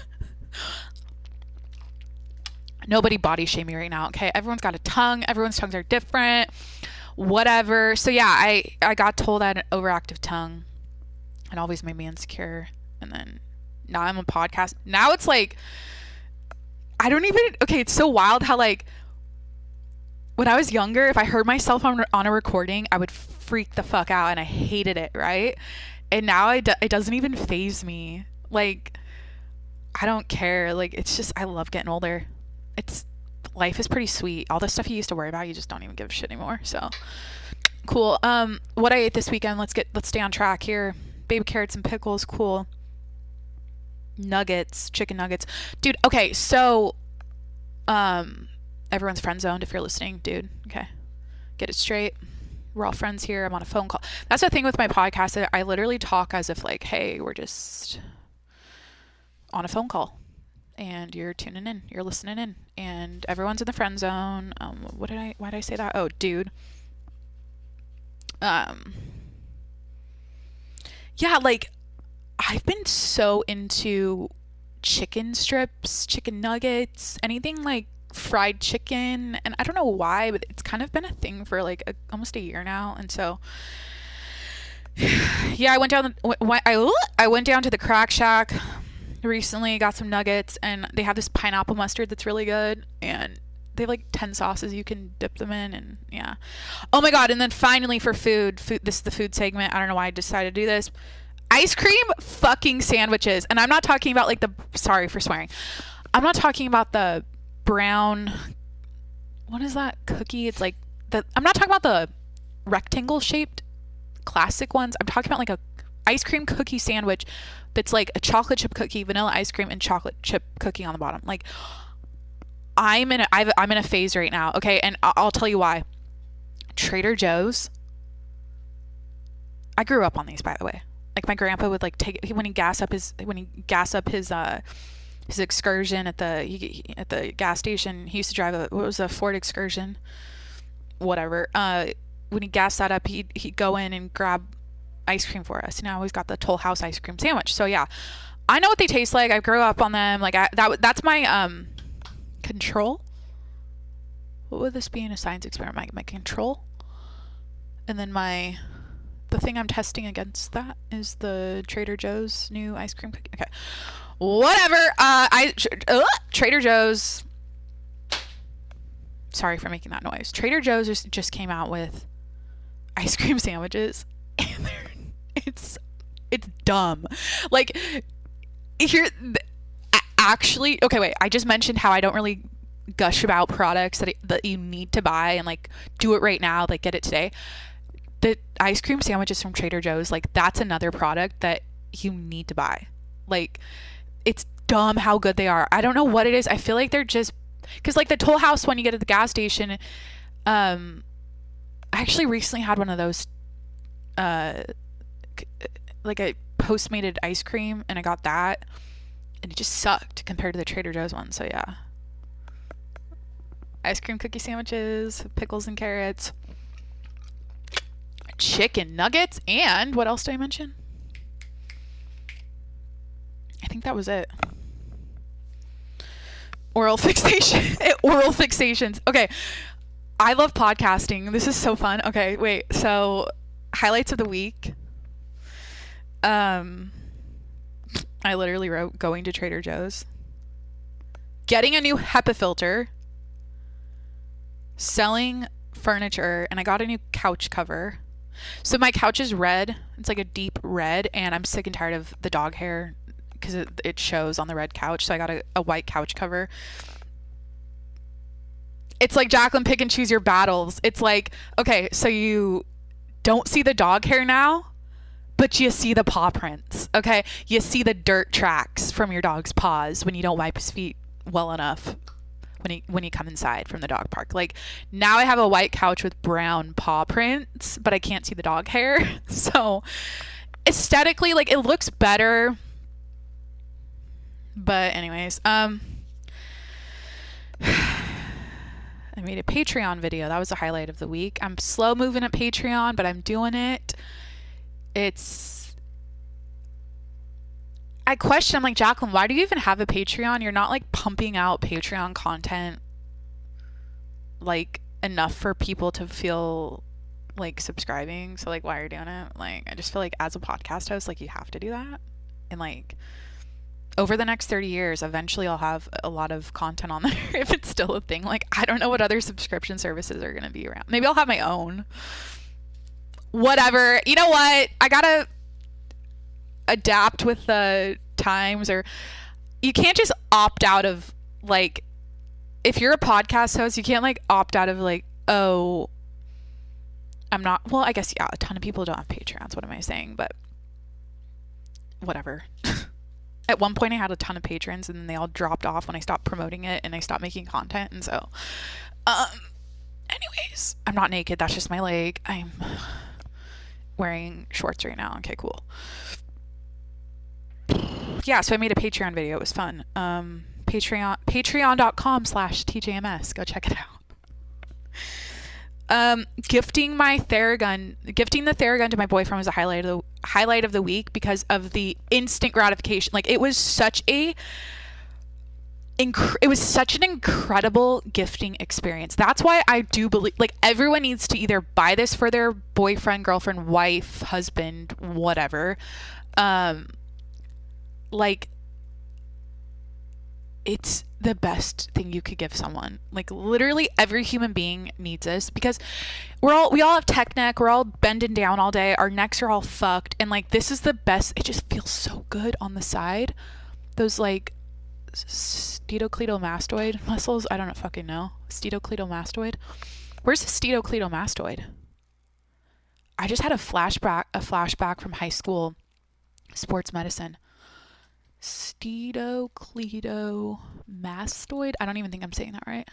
nobody body shame me right now, okay? Everyone's got a tongue. Everyone's tongues are different. Whatever. So yeah, I got told I had an overactive tongue. It always made me insecure. And then now I'm a podcast. Now it's like, it's so wild how, like, when I was younger, if I heard myself on a recording, I would freak the fuck out and I hated it, right? And now it doesn't even faze me. Like, I don't care. Like, it's just, I love getting older. Life is pretty sweet. All the stuff you used to worry about, you just don't even give a shit anymore. So cool. What I ate this weekend, let's stay on track here. Baby carrots and pickles, cool. Nuggets, chicken nuggets. Dude, okay, so everyone's friend zoned if you're listening, dude. Okay. Get it straight. We're all friends here. I'm on a phone call. That's the thing with my podcast. I literally talk as if like, hey, we're just on a phone call. And you're tuning in, you're listening in, and everyone's in the friend zone. Why did I say that? Oh, dude. Yeah, like, I've been so into chicken strips, chicken nuggets, anything like fried chicken, and I don't know why, but it's kind of been a thing for like almost a year now. And so yeah, I went down to the Crack Shack recently, got some nuggets, and they have this pineapple mustard that's really good, and they have like 10 sauces you can dip them in, and yeah. Oh my god. And then finally, for food, this is the food segment. I don't know why I decided to do this. Ice cream fucking sandwiches. And I'm not talking about like sorry for swearing, I'm not talking about the brown, what is that cookie? It's like I'm not talking about the rectangle shaped classic ones. I'm talking about like a ice cream cookie sandwich that's like a chocolate chip cookie, vanilla ice cream, and chocolate chip cookie on the bottom. Like, I'm in a phase right now. Okay. And I'll tell you why. Trader Joe's. I grew up on these, by the way. Like, my grandpa would like when he gas up his excursion at the gas station. He used to drive a Ford Excursion, whatever. When he gassed that up, he'd go in and grab ice cream for us. And I always got the Toll House ice cream sandwich. So yeah, I know what they taste like. I grew up on them. Like, that's my control. What would this be in a science experiment? My control. And then the thing I'm testing against that is the Trader Joe's new ice cream cookie. Okay, whatever. Trader Joe's. Sorry for making that noise. Trader Joe's just came out with ice cream sandwiches, and it's dumb. Like, actually, okay, wait. I just mentioned how I don't really gush about products that you need to buy and like do it right now, like get it today. The ice cream sandwiches from Trader Joe's, like, that's another product that you need to buy. Like, it's dumb how good they are. I don't know what it is. I feel like they're just, because like the Toll House one you get at the gas station, I actually recently had one of those, like a Postmated ice cream, and I got that, and it just sucked compared to the Trader Joe's one. So yeah, ice cream cookie sandwiches, pickles and carrots, chicken nuggets, and what else did I mention? I think that was it. Oral fixations. Okay. I love podcasting. This is so fun. Okay, wait. So, highlights of the week. I literally wrote going to Trader Joe's, getting a new HEPA filter, selling furniture, and I got a new couch cover. So my couch is red. It's like a deep red, and I'm sick and tired of the dog hair because it shows on the red couch. So I got a white couch cover. It's like, Jacqueline, pick and choose your battles. It's like, okay, so you don't see the dog hair now, but you see the paw prints, okay? You see the dirt tracks from your dog's paws when you don't wipe his feet well enough when you come inside from the dog park. Like, now I have a white couch with brown paw prints, but I can't see the dog hair. So aesthetically, like, it looks better. But anyways, I made a Patreon video. That was the highlight of the week. I'm slow moving at Patreon, but I'm doing it. I question, I'm like, Jacqueline, why do you even have a Patreon? You're not like pumping out Patreon content like enough for people to feel like subscribing. So like, why are you doing it? Like, I just feel like as a podcast host, like, you have to do that. And like, over the next 30 years, eventually I'll have a lot of content on there if it's still a thing. Like, I don't know what other subscription services are going to be around. Maybe I'll have my own. Whatever. You know what? I got to adapt with the times, or you can't just opt out of, like, if you're a podcast host, you can't like opt out of like, oh, I'm not, well, I guess, yeah, a ton of people don't have Patreons. What am I saying? But whatever. At one point I had a ton of patrons, and then they all dropped off when I stopped promoting it and I stopped making content. And so, anyways, I'm not naked. That's just my leg. I'm wearing shorts right now. Okay, cool. Yeah, so I made a Patreon video. It was fun. Patreon.com/tjms. Go check it out. Gifting the Theragun to my boyfriend was a highlight of the week because of the instant gratification. Like, it was such a it was such an incredible gifting experience. That's why I do believe, like, everyone needs to either buy this for their boyfriend, girlfriend, wife, husband, whatever. Like, it's the best thing you could give someone. Like, literally every human being needs this, because we all have tech neck. We're all bending down all day. Our necks are all fucked. And like, this is the best. It just feels so good on the side. Those like steatocleidomastoid muscles. I don't fucking know. Steatocleidomastoid. Where's the steatocleidomastoid? I just had a flashback from high school sports medicine. Steatocleidomastoid. I don't even think I'm saying that right.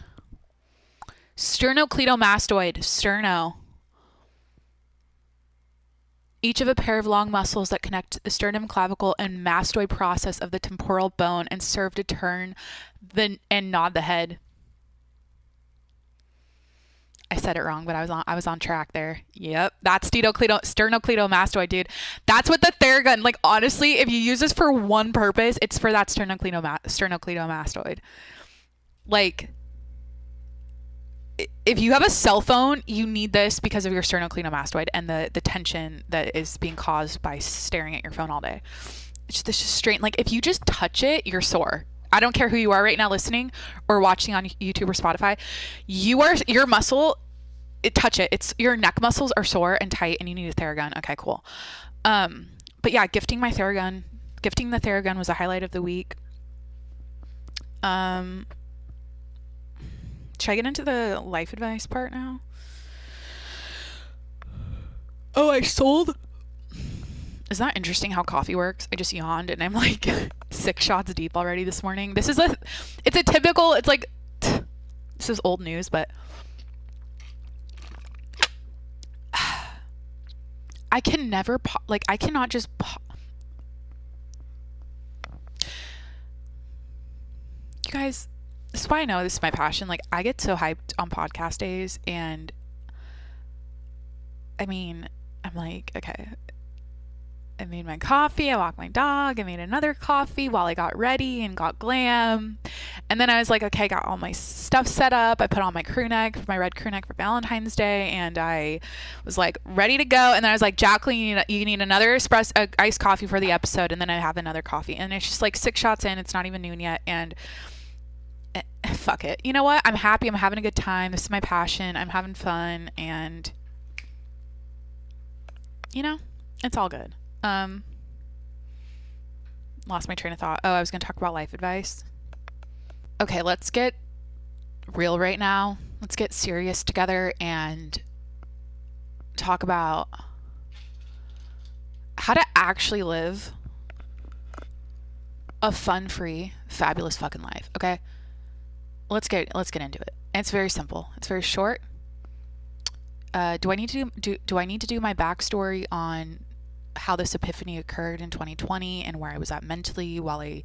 Sternocleidomastoid. Sterno. Each of a pair of long muscles that connect the sternum, clavicle, and mastoid process of the temporal bone and serve to turn and nod the head. I said it wrong, but I was on track there. Yep, that's sternocleidomastoid, dude. That's what the Theragun. Like, honestly, if you use this for one purpose, it's for that sternocleidomastoid. Like, if you have a cell phone, you need this because of your sternocleidomastoid and the tension that is being caused by staring at your phone all day. It's just straight. Like, if you just touch it, you're sore. I don't care who you are right now listening or watching on YouTube or Spotify. Your muscle, touch it. It's your neck muscles are sore and tight and you need a Theragun. Okay, cool. But yeah, gifting the Theragun was a highlight of the week. Should I get into the life advice part now? Oh, Isn't that interesting how coffee works? I just yawned and I'm like 6 shots deep already this morning. It's like, this is old news, but I can never, I cannot just you guys, this is why I know this is my passion. Like, I get so hyped on podcast days, and I mean, I'm like, okay, I made my coffee, I walked my dog, I made another coffee while I got ready and got glam. And then I was like, okay, I got all my stuff set up. I put on my crew neck, my red crew neck for Valentine's Day, and I was like ready to go. And then I was like, Jacqueline, you need another iced coffee for the episode. And then I have another coffee. And it's just like 6 shots in, it's not even noon yet. And fuck it. You know what? I'm happy. I'm having a good time. This is my passion. I'm having fun. And, you know, it's all good. Lost my train of thought. Oh, I was going to talk about life advice. Okay, let's get real right now. Let's get serious together and talk about how to actually live a fun-free, fabulous fucking life. Okay? Let's get into it. And it's very simple. It's very short. Do I need to do my backstory on how this epiphany occurred in 2020 and where I was at mentally while I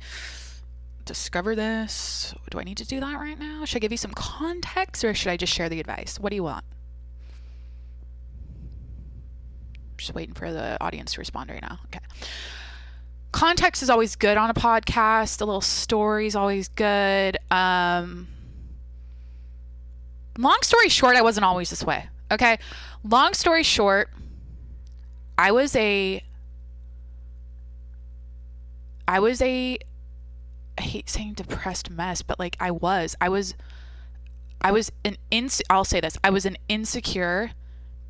discovered this? Do I need to do that right now? Should I give you some context, or should I just share the advice? What do you want? Just waiting for the audience to respond right now. Okay. Context is always good on a podcast. A little story is always good. Long story short, I wasn't always this way. Okay. Long story short, I was a I hate saying depressed mess, but like I was an I'll say this. I was an insecure,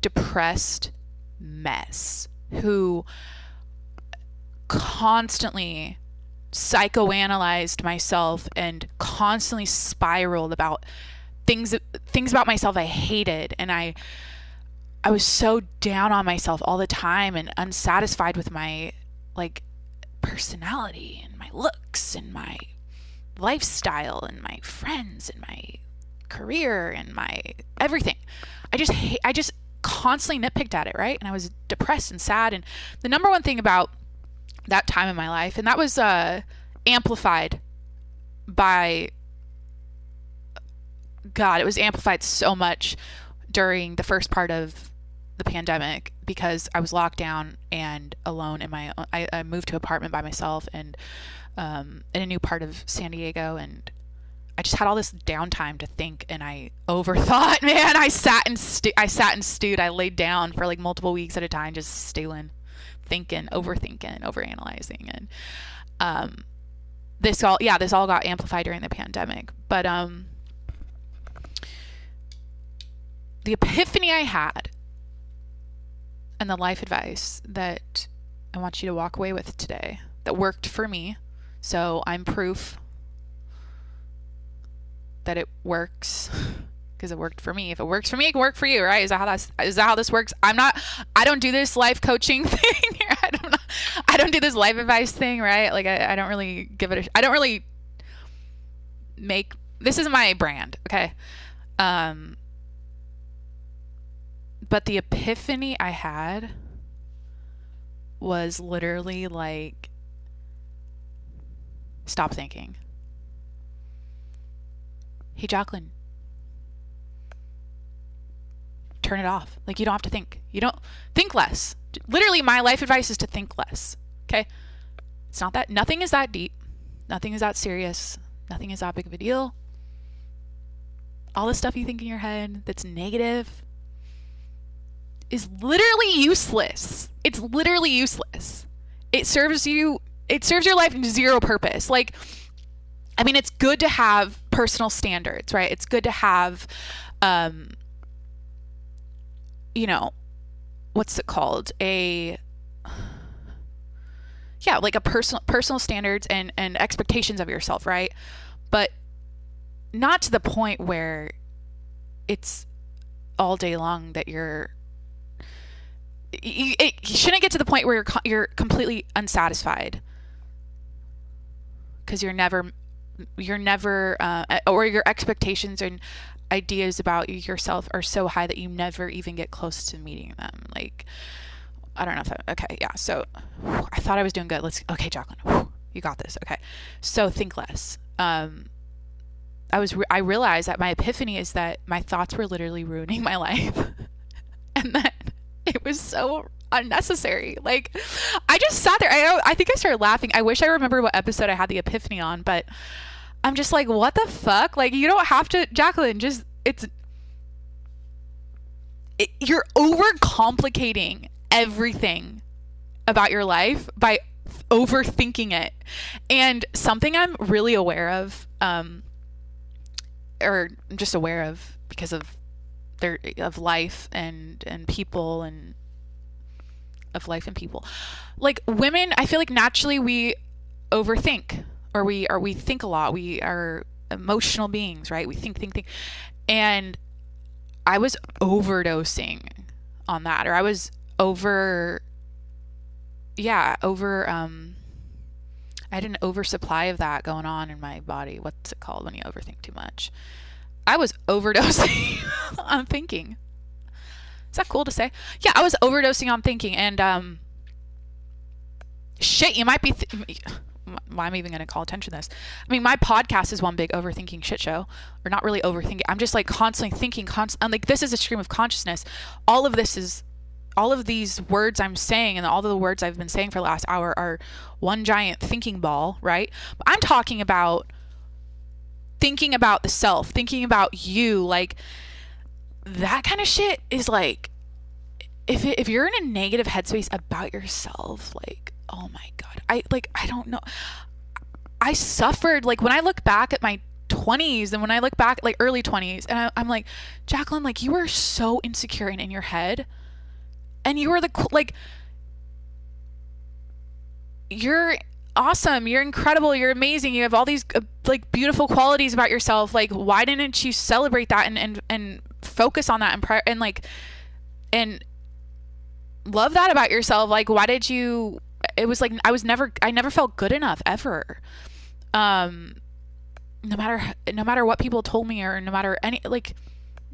depressed mess who constantly psychoanalyzed myself and constantly spiraled about things about myself I hated, and I was so down on myself all the time and unsatisfied with my like personality and my looks and my lifestyle and my friends and my career and my everything. I just constantly nitpicked at it, right? And I was depressed and sad. And the number one thing about that time in my life, and that was amplified by God, it was amplified so much during the first part of the pandemic because I was locked down and alone in my own. I moved to an apartment by myself and in a new part of San Diego, and I just had all this downtime to think, and I overthought, man. I sat and stewed. I laid down for like multiple weeks at a time, just stewing, thinking, overthinking, overanalyzing. And this all got amplified during the pandemic. But the epiphany I had, and the life advice that I want you to walk away with today that worked for me, so I'm proof that it works, because it worked for me. If it works for me, it can work for you, right? Is that how this works? I don't do this life coaching thing. I don't do this life advice thing, right? Like I don't really give it I don't really make, this is my brand, okay? But the epiphany I had was literally like, stop thinking. Hey, Jacqueline, turn it off. Like, you don't have to think. You don't think less. Literally, my life advice is to think less. Okay? It's not that, nothing is that deep. Nothing is that serious. Nothing is that big of a deal. All the stuff you think in your head that's negative is literally useless. It's literally useless. It serves your life in zero purpose. Like, I mean, it's good to have personal standards, right? It's good to have, what's it called? Like a personal standards and expectations of yourself, right? But not to the point where it's all day long that you shouldn't get to the point where you're completely unsatisfied, because you're never or your expectations and ideas about yourself are so high that you never even get close to meeting them. Like, I don't know if okay, yeah. So I thought I was doing good. Okay, Jacqueline, you got this. Okay. So think less. I realized that my epiphany is that my thoughts were literally ruining my life. And then it was so unnecessary. Like, I just sat there. I think I started laughing. I wish I remember what episode I had the epiphany on, but I'm just like, what the fuck? Like, you don't have to, Jacqueline, you're overcomplicating everything about your life by overthinking it. And something I'm really aware of, or just aware of because of life and people and of life and people. Like, women, I feel like naturally we overthink, or we think a lot. We are emotional beings, right? We think. And I was overdosing on that, or I was I had an oversupply of that going on in my body. What's it called when you overthink too much? I was overdosing on thinking. Is that cool to say? Yeah, I was overdosing on thinking. And shit, you might be why am I even going to call attention to this? I mean, my podcast is one big overthinking shit show. Or not really overthinking. I'm just like constantly thinking, I'm like, this is a stream of consciousness. All of these words I'm saying and all of the words I've been saying for the last hour are one giant thinking ball, right? But I'm talking about thinking about the self, thinking about you. Like, that kind of shit is like, if you're in a negative headspace about yourself, like, oh my God, I don't know. I suffered, like, when I look back at my 20s and when I look back at like early 20s, and I'm like, Jacqueline, like, you were so insecure and in your head, and you were you're awesome, you're incredible, you're amazing, you have all these like beautiful qualities about yourself. Like, why didn't you celebrate that and focus on that and love that about yourself? Like, why did you? It was like I never felt good enough ever. No matter what people told me, or no matter any, like,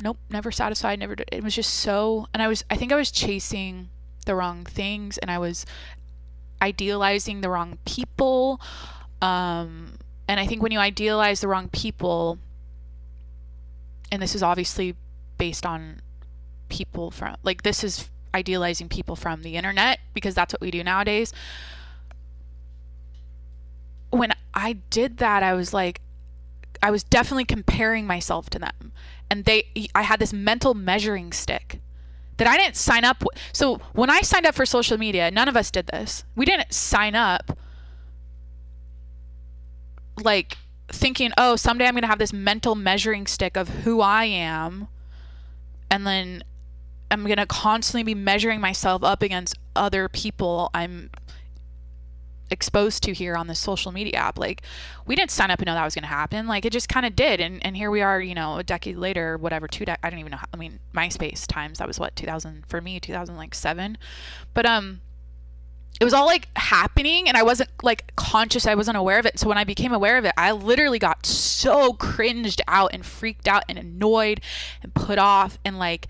nope, never satisfied, never did. It was just so, and I think I was chasing the wrong things, and I was idealizing the wrong people. And I think when you idealize the wrong people, and this is obviously based on people from, like, this is idealizing people from the internet, because that's what we do nowadays. When I did that, I was like, I was definitely comparing myself to them. And I had this mental measuring stick that I didn't sign up with. So when I signed up for social media, none of us did this. We didn't sign up like thinking, oh, someday I'm going to have this mental measuring stick of who I am. And then I'm going to constantly be measuring myself up against other people I'm exposed to here on this social media app. Like, we didn't sign up and know that was going to happen. Like, it just kind of did. And here we are, a decade later, whatever, I don't even know how, MySpace times, that was what, 2000, for me, 2007. But, it was all like happening and I wasn't like conscious. I wasn't aware of it. So when I became aware of it, I literally got so cringed out and freaked out and annoyed and put off. And like,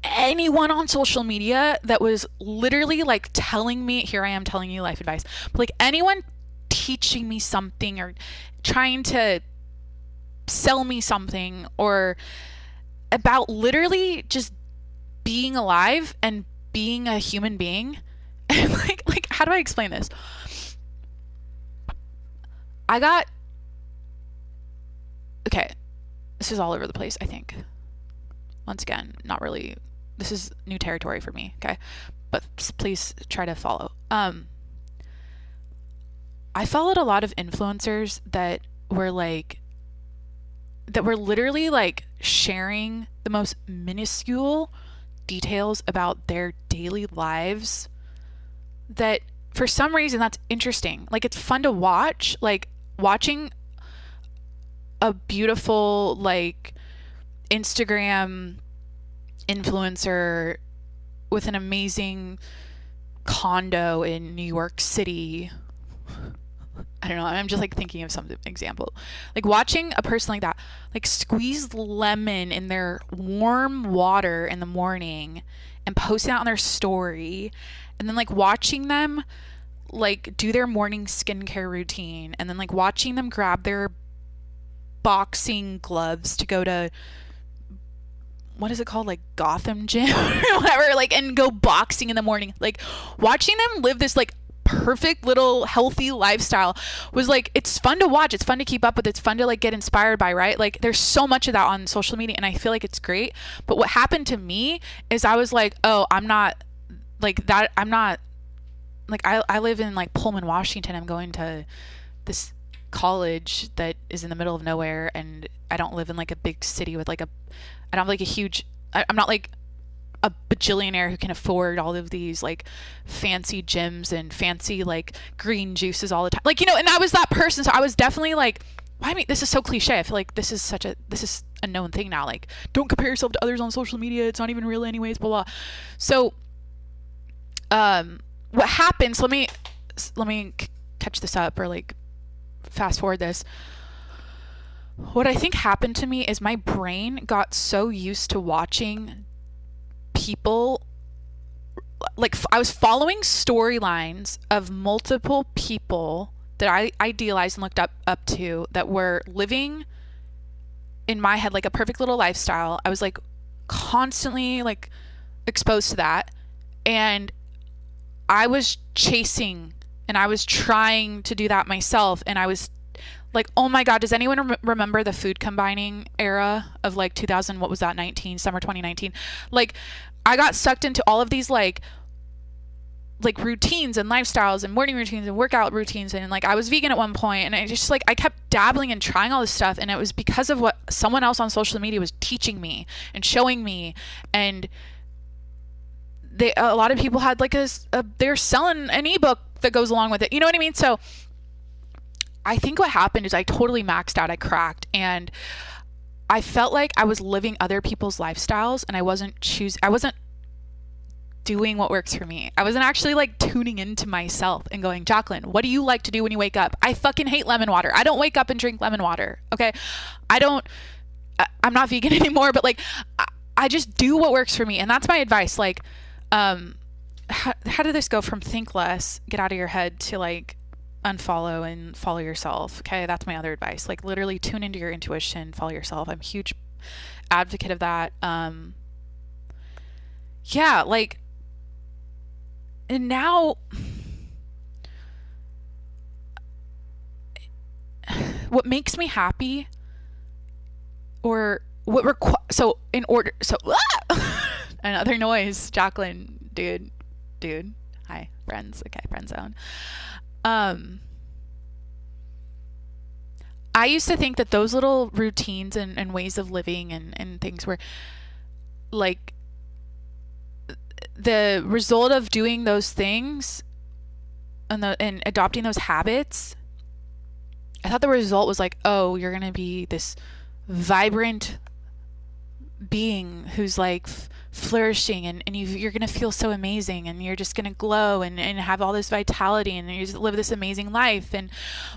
anyone on social media that was literally like telling me, here I am telling you life advice, but like anyone teaching me something or trying to sell me something or about literally just being alive and being a human being. And like how do I explain this? Okay, this is all over the place, I think. Once again, not really, this is new territory for me, okay? But please try to follow. I followed a lot of influencers that were literally like sharing the most minuscule details about their daily lives that for some reason that's interesting. Like, it's fun to watch, like watching a beautiful like Instagram influencer with an amazing condo in New York City. I don't know, I'm just like thinking of some example. Like watching a person like that, like squeeze lemon in their warm water in the morning and post it out on their story, and then like watching them like do their morning skincare routine, and then like watching them grab their boxing gloves to go to, what is it called, like Gotham Gym or whatever, like, and go boxing in the morning. Like watching them live this like perfect little healthy lifestyle was like, it's fun to watch, it's fun to keep up with, it's fun to like get inspired by, right? Like there's so much of that on social media and I feel like it's great. But what happened to me is I was like, oh, I'm not like that. I'm not like, I live in like Pullman, Washington. I'm going to this college that is in the middle of nowhere, and I don't live in like a big city with like I don't have like a huge, I'm not like a bajillionaire who can afford all of these like fancy gyms and fancy like green juices all the time. Like, and I was that person. So I was definitely like, this is so cliche. I feel like this is a known thing now. Like, don't compare yourself to others on social media. It's not even real anyways, blah, blah. So, what happens, let me catch this up or like fast forward this. What I think happened to me is my brain got so used to watching people, like I was following storylines of multiple people that I idealized and looked up to that were living in my head like a perfect little lifestyle. I was like constantly like exposed to that, and I was chasing and I was trying to do that myself, and I was like, oh my God, does anyone remember the food combining era of like 2000, what was that, summer 2019? Like, I got sucked into all of these like routines and lifestyles and morning routines and workout routines. And like, I was vegan at one point, and I just like, I kept dabbling and trying all this stuff. And it was because of what someone else on social media was teaching me and showing me. And a lot of people had like they're selling an ebook that goes along with it. You know what I mean? So I think what happened is I totally maxed out. I cracked, and I felt like I was living other people's lifestyles, and I wasn't doing what works for me. I wasn't actually like tuning into myself and going, Jacqueline, what do you like to do when you wake up? I fucking hate lemon water. I don't wake up and drink lemon water. Okay. I'm not vegan anymore, but like, I just do what works for me. And that's my advice. Like, how did this go from think less, get out of your head, to like unfollow and follow yourself? Okay. That's my other advice. Like, literally tune into your intuition, follow yourself. I'm a huge advocate of that. Yeah, like, and now what makes me happy, or what so another noise, Jacqueline, dude, hi, friends, okay, friend zone. I used to think that those little routines and ways of living and things were like the result of doing those things and adopting those habits. I thought the result was like, oh, you're going to be this vibrant being who's like flourishing, and you're going to feel so amazing, and you're just going to glow and have all this vitality, and you just live this amazing life, and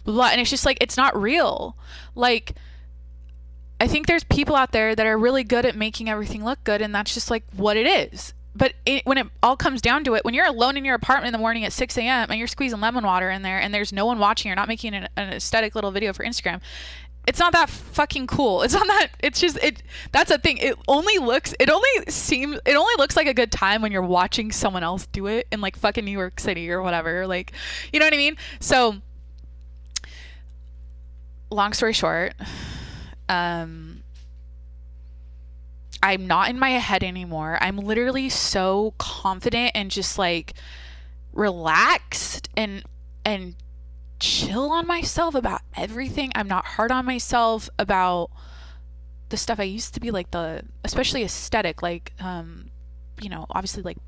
blah. And it's just like, it's not real. Like, I think there's people out there that are really good at making everything look good, and that's just like what it is. But when it all comes down to it, when you're alone in your apartment in the morning at 6 a.m. and you're squeezing lemon water in there and there's no one watching, you're not making an aesthetic little video for Instagram, it's not that fucking cool. It's not that, it's just, that's a thing. It only looks like a good time when you're watching someone else do it in like fucking New York City or whatever. Like, you know what I mean? So, long story short, I'm not in my head anymore. I'm literally so confident and just like relaxed and chill on myself about everything. I'm not hard on myself about the stuff I used to be, like especially aesthetic, like, obviously like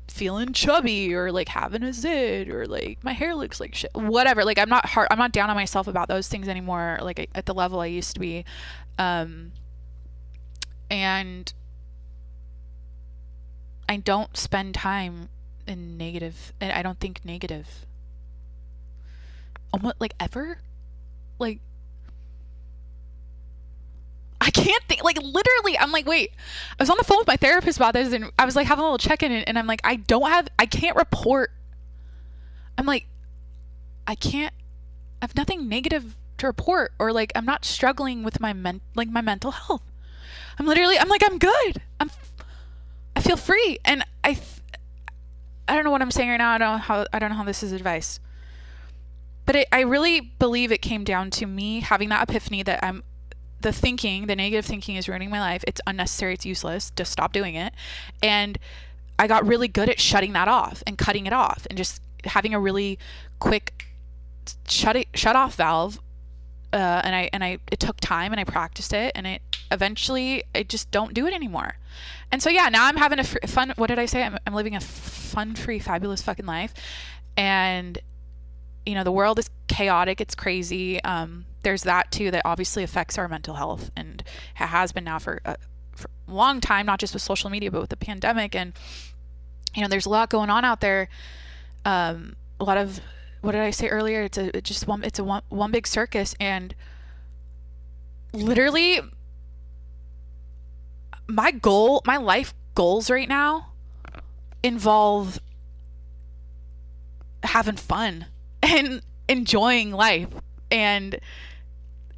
feeling chubby or like having a zit or like my hair looks like shit, whatever. Like I'm not down on myself about those things anymore, like at the level I used to be. And I don't spend time in negative, and I don't think negative. Almost like ever? Like, I can't think, like literally, I'm like, wait, I was on the phone with my therapist about this, and I was like having a little check-in, and I'm like, I can't report. I'm like, I have nothing negative to report, or like, I'm not struggling with my mental health. I'm like, I'm good. I feel free. And I don't know what I'm saying right now. I don't know how this is advice, but I really believe it came down to me having that epiphany that the negative thinking is ruining my life. It's unnecessary. It's useless. Just stop doing it. And I got really good at shutting that off and cutting it off and just having a really quick shut off valve. It took time, and I practiced it, and eventually I just don't do it anymore. And so, yeah, now I'm having a fun, what did I say? I'm living a fun, free, fabulous fucking life. And, the world is chaotic. It's crazy. There's that too, that obviously affects our mental health, and it has been now for a long time, not just with social media, but with the pandemic. And, there's a lot going on out there. A lot of, what did I say earlier? It's one big circus, and literally my life goals right now involve having fun and enjoying life, and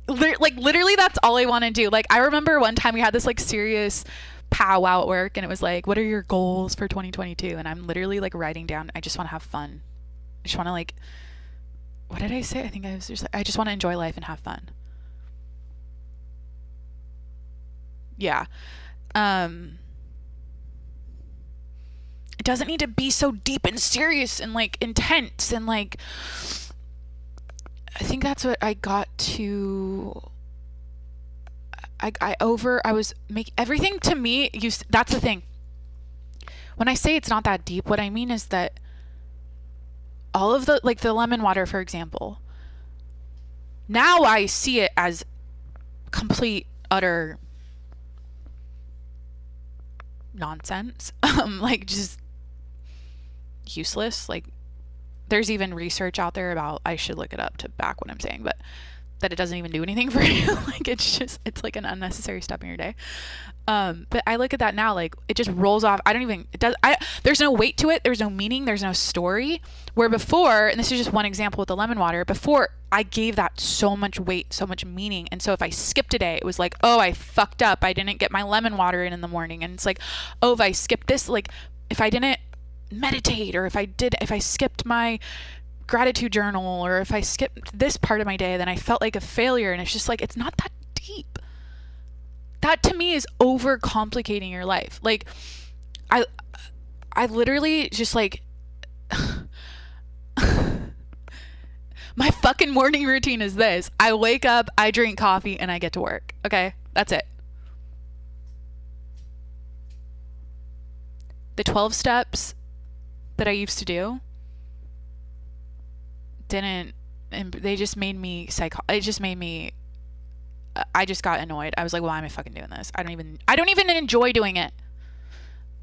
literally that's all I want to do. Like, I remember one time we had this like serious powwow at work, and it was like, what are your goals for 2022? And I'm literally like writing down, I just want to have fun. I just want to like, what did I say? I think I was just like, I just want to enjoy life and have fun. Yeah. It doesn't need to be so deep and serious and like intense, and like, I think that's what I got to. I was make everything to me. That's the thing. When I say it's not that deep, what I mean is that all of the, like the lemon water, for example, now I see it as complete, utter nonsense. Like, just useless. Like, there's even research out there about, I should look it up to back what I'm saying, but that it doesn't even do anything for you. Like, it's like an unnecessary step in your day. But I look at that now, like, it just rolls off. There's no weight to it. There's no meaning. There's no story. Where before, and this is just one example with the lemon water, before I gave that so much weight, so much meaning. And so if I skipped a day, it was like, oh, I fucked up. I didn't get my lemon water in the morning. And it's like, oh, if I skipped this, like if I didn't meditate, or if I skipped my gratitude journal, or if I skipped this part of my day, then I felt like a failure. And it's just like, it's not that deep. That to me is over complicating your life. Like, I literally just like, my fucking morning routine is this. I wake up, I drink coffee, and I get to work. Okay? That's it. The 12 steps that I used to do they just made me I just got annoyed. I was like, why am I fucking doing this? I don't even enjoy doing it.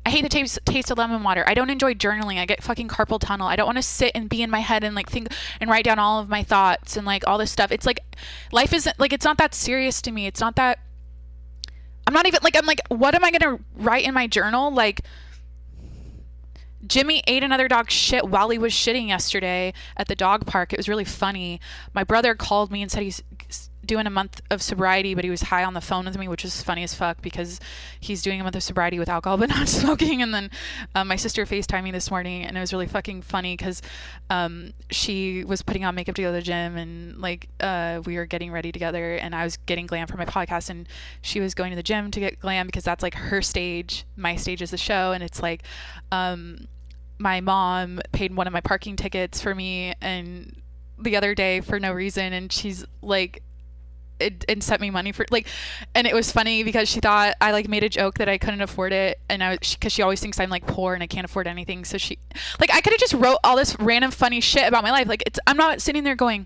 I hate the taste of lemon water. I don't enjoy journaling. I get fucking carpal tunnel. I don't want to sit and be in my head and like think and write down all of my thoughts and like all this stuff. It's like, life isn't like, it's not that serious to me. It's not that, I'm like, what am I going to write in my journal? Like, Jimmy ate another dog's shit while he was shitting yesterday at the dog park. It was really funny. My brother called me and said he's doing a month of sobriety, but he was high on the phone with me, which is funny as fuck because he's doing a month of sobriety with alcohol but not smoking. And then my sister FaceTimed me this morning, and it was really fucking funny because she was putting on makeup to go to the gym, and like we were getting ready together, and I was getting glam for my podcast, and she was going to the gym to get glam because that's like her stage. My stage is the show. And it's like my mom paid one of my parking tickets for me and the other day for no reason, and she's like and sent me money for like, and it was funny because she thought I like made a joke that I couldn't afford it, and because she always thinks I'm like poor and I can't afford anything, so she like, I could have just wrote all this random funny shit about my life. Like, I'm not sitting there going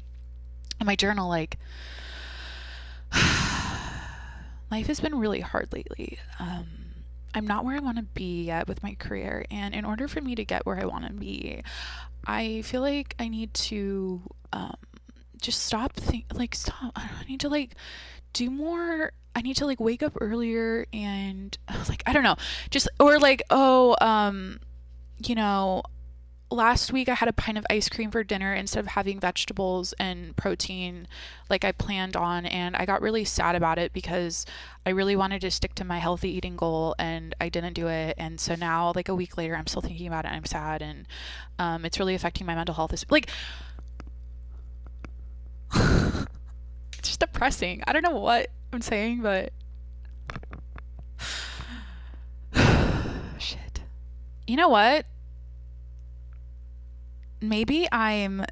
in my journal like life has been really hard lately. I'm not where I want to be yet with my career, and in order for me to get where I want to be, I feel like I need to just stop. I need to like do more. I need to like wake up earlier and like, I don't know, just, or like, you know, last week I had a pint of ice cream for dinner instead of having vegetables and protein like I planned on, and I got really sad about it because I really wanted to stick to my healthy eating goal and I didn't do it. And so now like a week later I'm still thinking about it and I'm sad, and it's really affecting my mental health. It's like it's just depressing. I don't know what I'm saying, but shit. You know what? I'm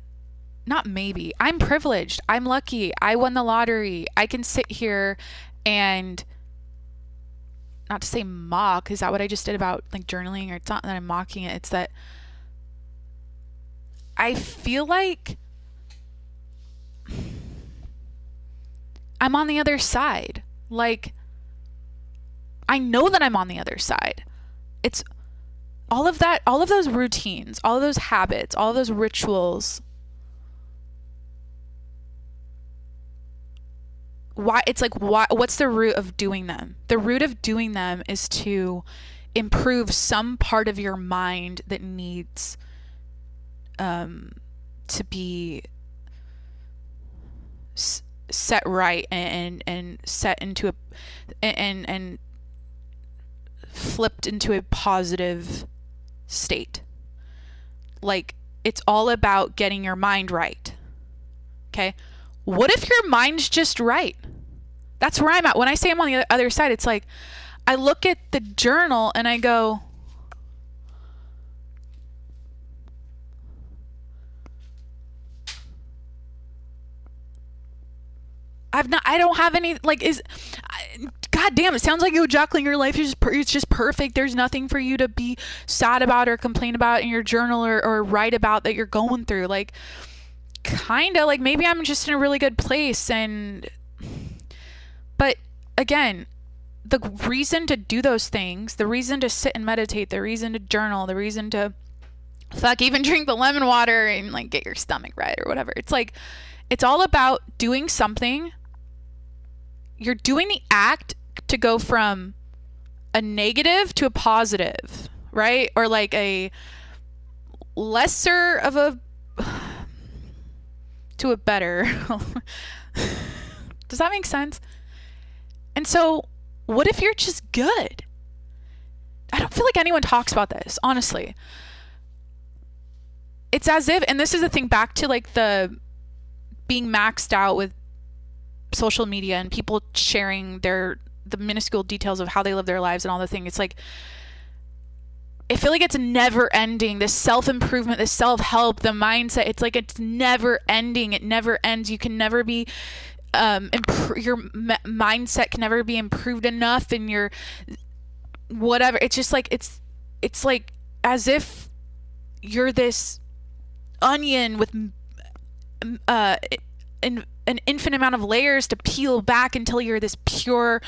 privileged. I'm lucky. I won the lottery. I can sit here and, not to say mock, is that what I just did about like journaling? Or it's not that I'm mocking it. It's that I feel like I'm on the other side. Like, I know that I'm on the other side. It's all of that, all of those routines, all of those habits, all of those rituals. Why? It's like, what's the root of doing them? The root of doing them is to improve some part of your mind that needs to be set right and set into and flipped into a positive state. Like, it's all about getting your mind right. Okay? What if your mind's just right? That's where I'm at. When I say I'm on the other side, it's like I look at the journal and I go, I don't have any, like, God damn, it sounds like, yo, Jacqueline, your life is it's just perfect. There's nothing for you to be sad about or complain about in your journal or write about that you're going through. Like, kind of, like, maybe I'm just in a really good place. But again, the reason to do those things, the reason to sit and meditate, the reason to journal, the reason to even drink the lemon water and like get your stomach right or whatever. It's like, it's all about doing something. You're doing the act to go from a negative to a positive, right? Or like a lesser of a to a better. Does that make sense? And so, what if you're just good? I don't feel like anyone talks about this, honestly. it's as if, and this is the thing, back to like the being maxed out with social media and people sharing the minuscule details of how they live their lives and all the things. It's like, I feel like it's never ending. This self-improvement, this self-help, the mindset, it's like it's never ending. It never ends. You can never be your mindset can never be improved enough, and your whatever. It's just like it's like as if you're this onion with an infinite amount of layers to peel back until you're this pure,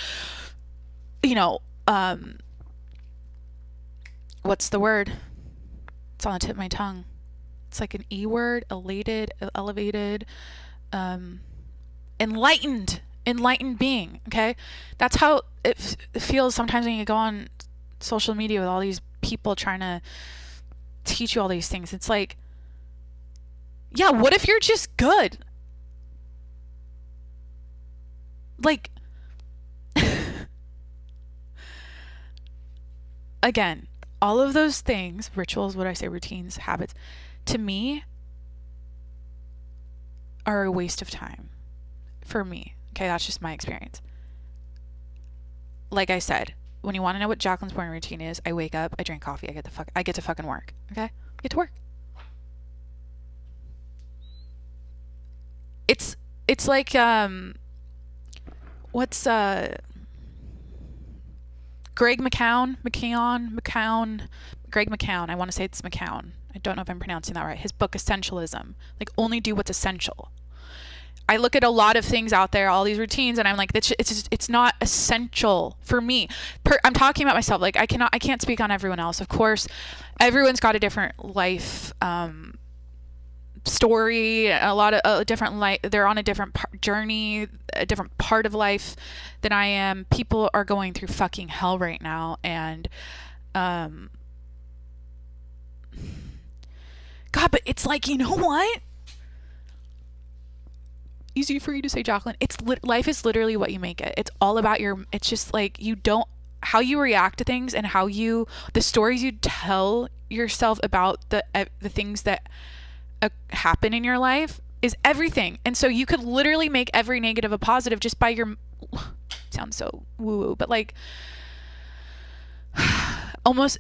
what's the word? It's on the tip of my tongue. It's like an E word, elated, elevated, enlightened being. Okay. That's how it feels sometimes when you go on social media with all these people trying to teach you all these things. It's like, yeah, what if you're just good? Like, again, all of those things, rituals, routines, habits, to me are a waste of time for me. Okay, that's just my experience. Like I said, when you want to know what Jacqueline's morning routine is, I wake up, I drink coffee, I get to fucking work. Okay? I get to work. It's like what's Greg McCown. I want to say it's McCown. I don't know if I'm pronouncing that right. His book Essentialism, like only do what's essential. I look at a lot of things out there, all these routines, and I'm like, it's not essential for me. I'm talking about myself. Like I can't speak on everyone else. Of course, everyone's got a different life story, a lot of different life. They're on a different journey, a different part of life than I am. People are going through fucking hell right now, and God, but it's like, you know what? Easy for you to say, Jacqueline. Life is literally what you make it. It's all about it's just like how you react to things and the stories you tell yourself about the things that happen in your life is everything. And so you could literally make every negative a positive just by sounds so woo-woo, but like almost,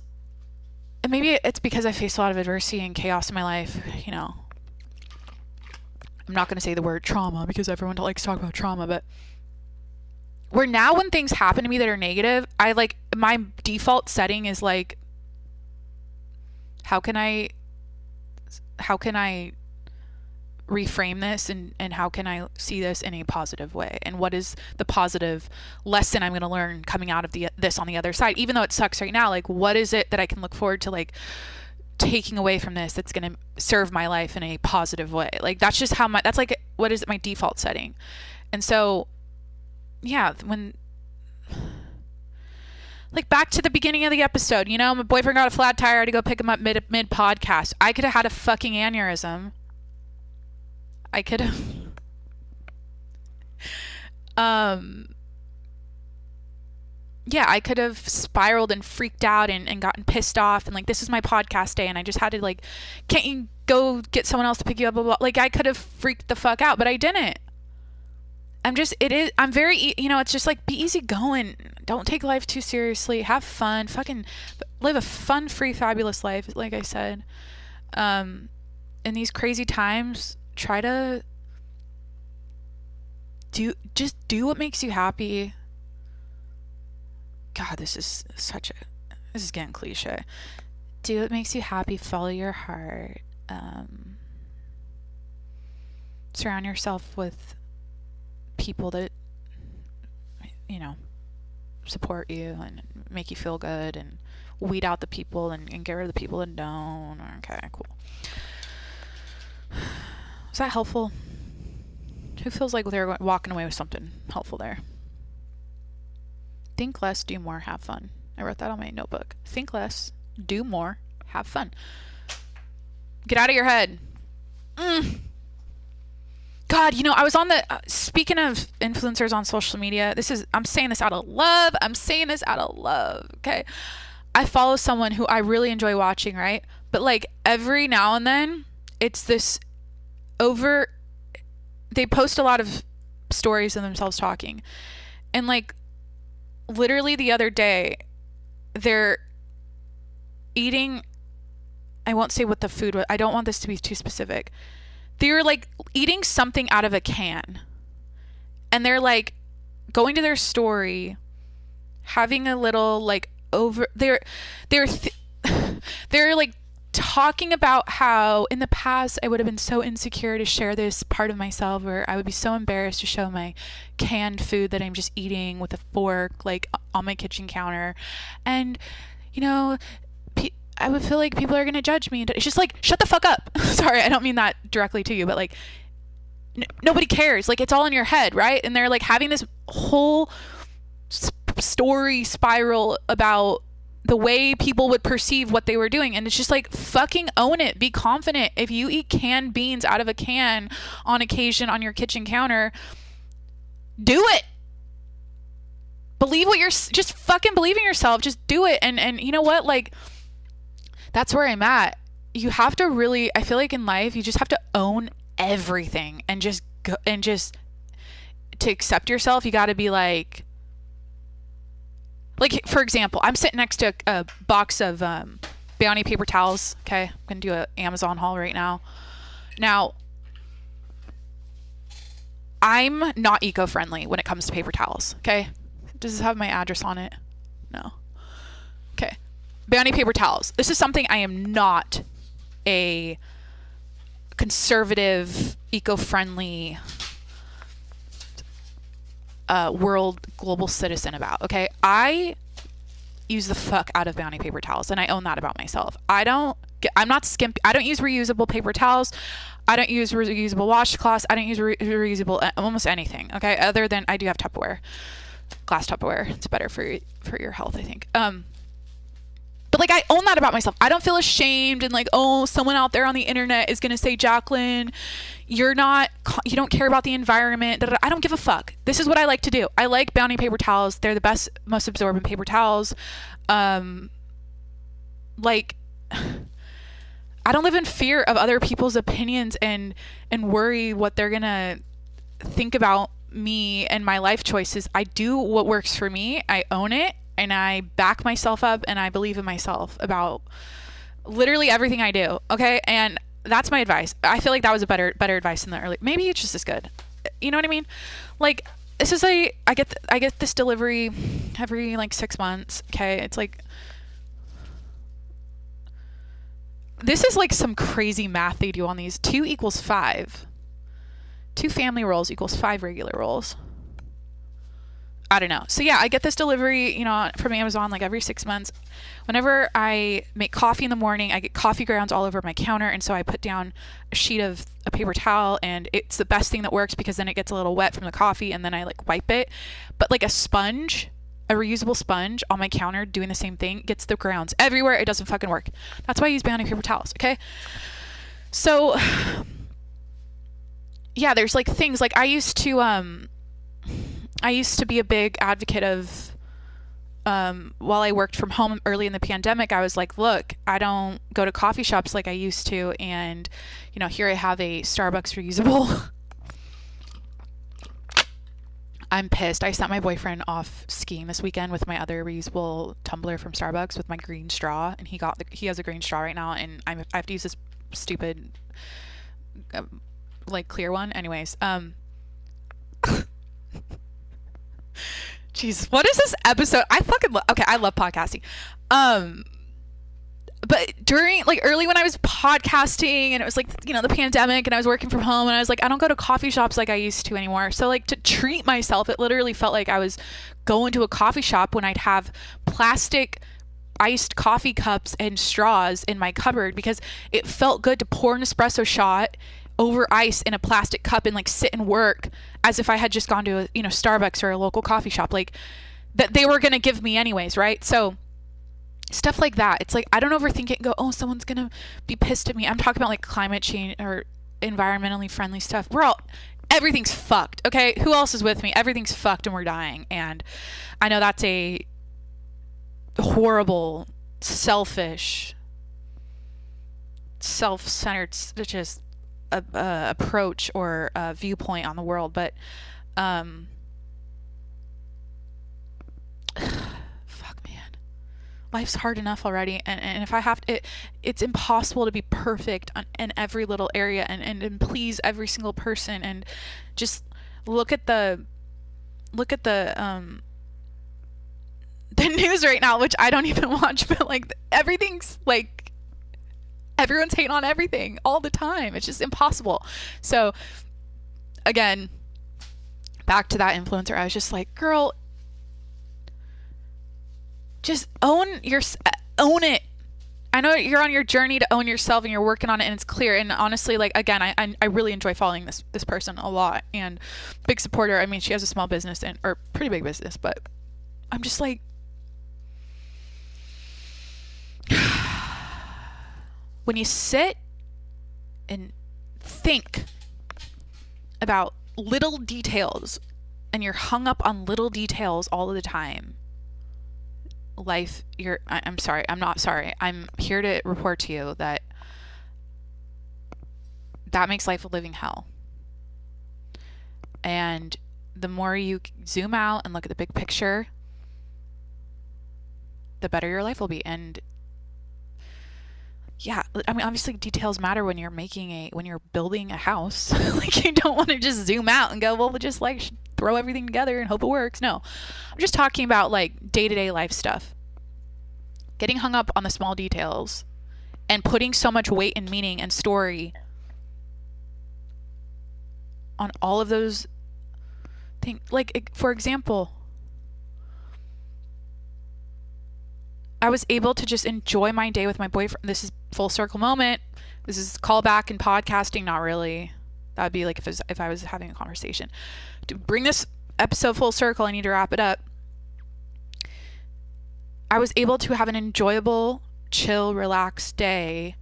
and maybe it's because I faced a lot of adversity and chaos in my life, I'm not going to say the word trauma because everyone likes to talk about trauma, but where now when things happen to me that are negative, my default setting is like, how can I reframe this and how can I see this in a positive way? And what is the positive lesson I'm going to learn coming out of this on the other side? Even though it sucks right now, like what is it that I can look forward to like taking away from this that's going to serve my life in a positive way? Like that's just that's like, what is it, my default setting? And so, yeah, when like back to the beginning of the episode, my boyfriend got a flat tire. I had to go pick him up mid podcast. I could have had a fucking aneurysm. I could have, I could have spiraled and freaked out and gotten pissed off. And like, this is my podcast day. And I just had to like, can't you go get someone else to pick you up? Blah, blah. Like I could have freaked the fuck out, but I didn't. I'm very, it's just like, be easy going. Don't take life too seriously. Have fun. Fucking live a fun, free, fabulous life. Like I said, in these crazy times, try to do what makes you happy. God, this is getting cliche. Do what makes you happy. Follow your heart. Surround yourself with people that support you and make you feel good, and weed out the people and get rid of the people that don't. Okay, cool. Is that helpful? Who feels like they're walking away with something helpful there? Think less, do more, have fun. I wrote that on my notebook. Think less, do more, have fun. Get out of your head. God, I was on speaking of influencers on social media, I'm saying this out of love. Okay. I follow someone who I really enjoy watching, right? But like every now and then it's this over, they post a lot of stories of themselves talking, and like literally the other day they're eating, I won't say what the food was, I don't want this to be too specific. They're like eating something out of a can, and they're like going to their story, having a little like over, they're like talking about how in the past I would have been so insecure to share this part of myself, or I would be so embarrassed to show my canned food that I'm just eating with a fork like on my kitchen counter, and you know, I would feel like people are going to judge me. It's just like, shut the fuck up. Sorry, I don't mean that directly to you, but like nobody cares. Like, it's all in your head, right? And they're like having this whole story spiral about the way people would perceive what they were doing. And it's just like, fucking own it. Be confident. If you eat canned beans out of a can on occasion on your kitchen counter, do it. Believe what you're, just fucking believe in yourself. Just do it. And you know what? Like, that's where I'm at. You have to really, I feel like in life, you just have to own everything and just go, and just to accept yourself, you got to be like, for example, I'm sitting next to a box of Bounty paper towels. Okay. I'm going to do an Amazon haul right now. Now, I'm not eco-friendly when it comes to paper towels. Okay. Does this have my address on it? No. Okay. Bounty paper towels. This is something I am not a conservative, eco-friendly world global citizen about. Okay, I use the fuck out of Bounty paper towels, and I own that about myself. I'm not skimpy. I don't use reusable paper towels. I don't use reusable washcloths. I don't use reusable almost anything. Okay, other than I do have Tupperware, glass Tupperware. It's better for your health, I think. But like, I own that about myself. I don't feel ashamed and like, oh, someone out there on the internet is going to say, Jacqueline, you don't care about the environment. I don't give a fuck. This is what I like to do. I like Bounty paper towels. They're the best, most absorbent paper towels. Like, I don't live in fear of other people's opinions and worry what they're going to think about me and my life choices. I do what works for me. I own it. And I back myself up, and I believe in myself about literally everything I do. Okay. And that's my advice. I feel like that was a better advice than the early, maybe it's just as good. You know what I mean? Like, this is I get this delivery every like 6 months. Okay. It's like, this is like some crazy math they do on these. 2 equals 5. 2 family rolls equals 5 regular rolls. I don't know. So yeah, I get this delivery, from Amazon like every 6 months. Whenever I make coffee in the morning, I get coffee grounds all over my counter. And so I put down a sheet of a paper towel, and it's the best thing that works because then it gets a little wet from the coffee, and then I like wipe it. But like a reusable sponge on my counter doing the same thing gets the grounds everywhere. It doesn't fucking work. That's why I use Bounty paper towels. Okay. So yeah, there's like things like I used to be a big advocate of, while I worked from home early in the pandemic, I was like, look, I don't go to coffee shops like I used to. And, here I have a Starbucks reusable. I'm pissed. I sent my boyfriend off skiing this weekend with my other reusable tumbler from Starbucks with my green straw. And he has a green straw right now. And I have to use this stupid, like clear one. Anyways, Jesus, what is this episode? I love podcasting. But during like early when I was podcasting and it was like, the pandemic and I was working from home and I was like, I don't go to coffee shops like I used to anymore. So like to treat myself, it literally felt like I was going to a coffee shop when I'd have plastic iced coffee cups and straws in my cupboard because it felt good to pour an espresso shot over ice in a plastic cup and like sit and work as if I had just gone to a, Starbucks or a local coffee shop, like that they were going to give me anyways. Right. So stuff like that. It's like, I don't overthink it and go, oh, someone's going to be pissed at me. I'm talking about like climate change or environmentally friendly stuff. Everything's fucked. Okay. Who else is with me? Everything's fucked and we're dying. And I know that's a horrible, selfish, self-centered just approach or viewpoint on the world, but fuck, man, life's hard enough already, and if I have to, it's impossible to be perfect in every little area and please every single person, and just look at the news right now, which I don't even watch, but like everything's like, everyone's hating on everything all the time. It's just impossible. So again, back to that influencer, I was just like, girl, just own it. I know you're on your journey to own yourself and you're working on it, and it's clear. And honestly, like, again, I really enjoy following this person a lot, and big supporter. I mean, she has a small business or pretty big business, but I'm just like, when you sit and think about little details and you're hung up on little details all of the time, I'm sorry, I'm not sorry. I'm here to report to you that makes life a living hell. And the more you zoom out and look at the big picture, the better your life will be. And yeah, I mean, obviously details matter when you're building a house. Like, you don't want to just zoom out and go, well, we'll just like throw everything together and hope it works. No, I'm just talking about like day-to-day life stuff. Getting hung up on the small details and putting so much weight and meaning and story on all of those things. Like, for example, I was able to just enjoy my day with my boyfriend. This is full circle moment. This is callback in podcasting. Not really. That would be like if I was having a conversation. To bring this episode full circle, I need to wrap it up. I was able to have an enjoyable, chill, relaxed day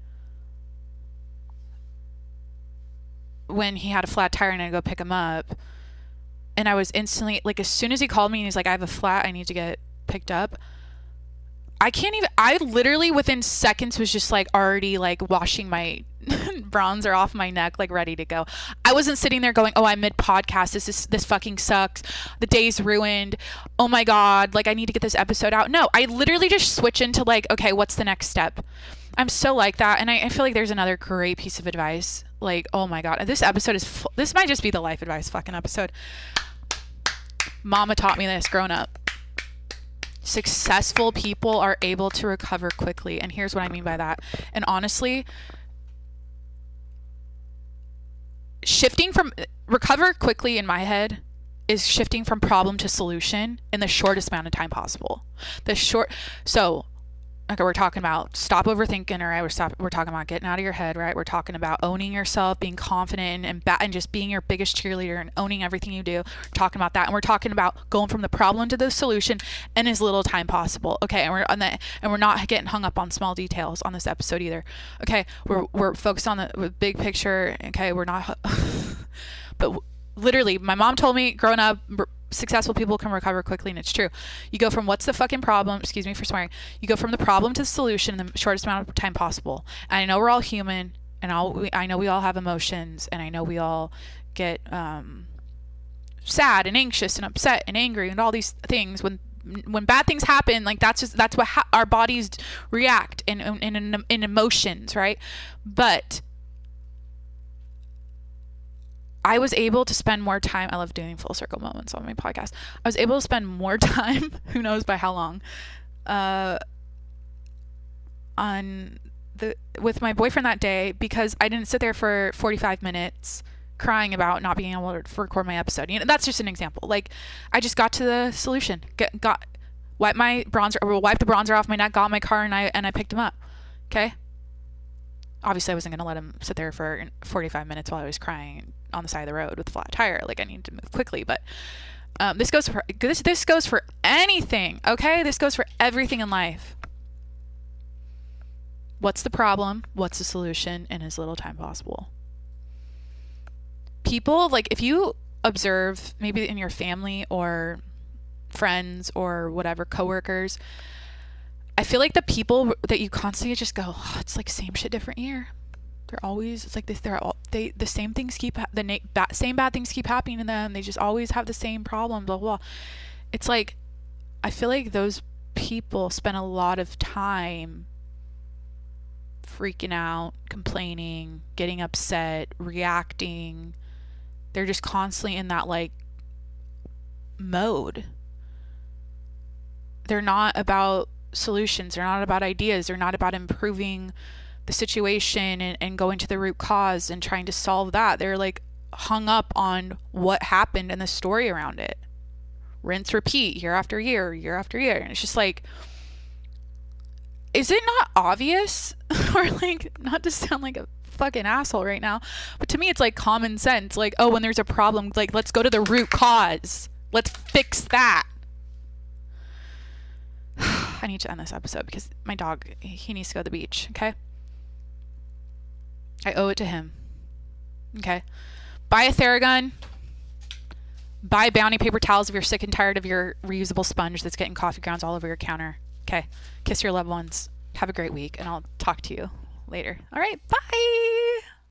when he had a flat tire and I go pick him up. And I was instantly, like, as soon as he called me and he's like, I have a flat, I need to get picked up, I literally within seconds was just like already like washing my bronzer off my neck, like ready to go. I wasn't sitting there going, oh, I'm mid podcast. This fucking sucks. The day's ruined. Oh my God. Like, I need to get this episode out. No, I literally just switch into like, okay, what's the next step? I'm so like that. And I feel like there's another great piece of advice. Like, oh my God, this episode is, this might just be the life advice fucking episode. Mama taught me this growing up. Successful people are able to recover quickly. And here's what I mean by that. And honestly, recover quickly in my head is shifting from problem to solution in the shortest amount of time possible. Okay, we're talking about stop overthinking, right? We're talking about getting out of your head, right? We're talking about owning yourself, being confident and just being your biggest cheerleader and owning everything you do. We're talking about that. And we're talking about going from the problem to the solution in as little time possible. Okay. And we're not getting hung up on small details on this episode either. Okay. We're focused on the big picture. Okay. We're not, but literally my mom told me growing up, successful people can recover quickly, and it's true. You go from what's the fucking problem, excuse me for swearing, you go from the problem to the solution in the shortest amount of time possible. And I know we're all human, and I know we all have emotions, and I know we all get sad and anxious and upset and angry and all these things when bad things happen. Like, that's what our bodies react in emotions, right? But I was able to spend more time. I love doing full circle moments on my podcast. I was able to spend more time, who knows by how long, with my boyfriend that day, because I didn't sit there for 45 minutes crying about not being able to record my episode. You know, that's just an example. Like, I just got to the solution. Wiped the bronzer off my neck, got in my car, and I picked him up. Okay. Obviously, I wasn't going to let him sit there for 45 minutes while I was crying on the side of the road with a flat tire. Like, I need to move quickly. But this goes for anything, okay? This goes for everything in life. What's the problem? What's the solution in as little time possible? People, like, if you observe maybe in your family or friends or whatever, coworkers, I feel like the people that you constantly just go, oh, it's like same shit, different year. They're always, it's like this, the same things keep, same bad things keep happening to them. They just always have the same problem, blah, blah, blah. It's like, I feel like those people spend a lot of time freaking out, complaining, getting upset, reacting. They're just constantly in that like mode. They're not about solutions. They're not about ideas. They're not about improving the situation and going to the root cause and trying to solve that. They're like hung up on what happened and the story around it. Rinse, repeat, year after year, year after year. And it's just like, is it not obvious? Or like, not to sound like a fucking asshole right now, but to me it's like common sense. Like, oh, when there's a problem, like, let's go to the root cause. Let's fix that. I need to end this episode because my dog, he needs to go to the beach, okay? I owe it to him. Okay. Buy a Theragun. Buy Bounty paper towels if you're sick and tired of your reusable sponge that's getting coffee grounds all over your counter. Okay. Kiss your loved ones. Have a great week, and I'll talk to you later. All right. Bye.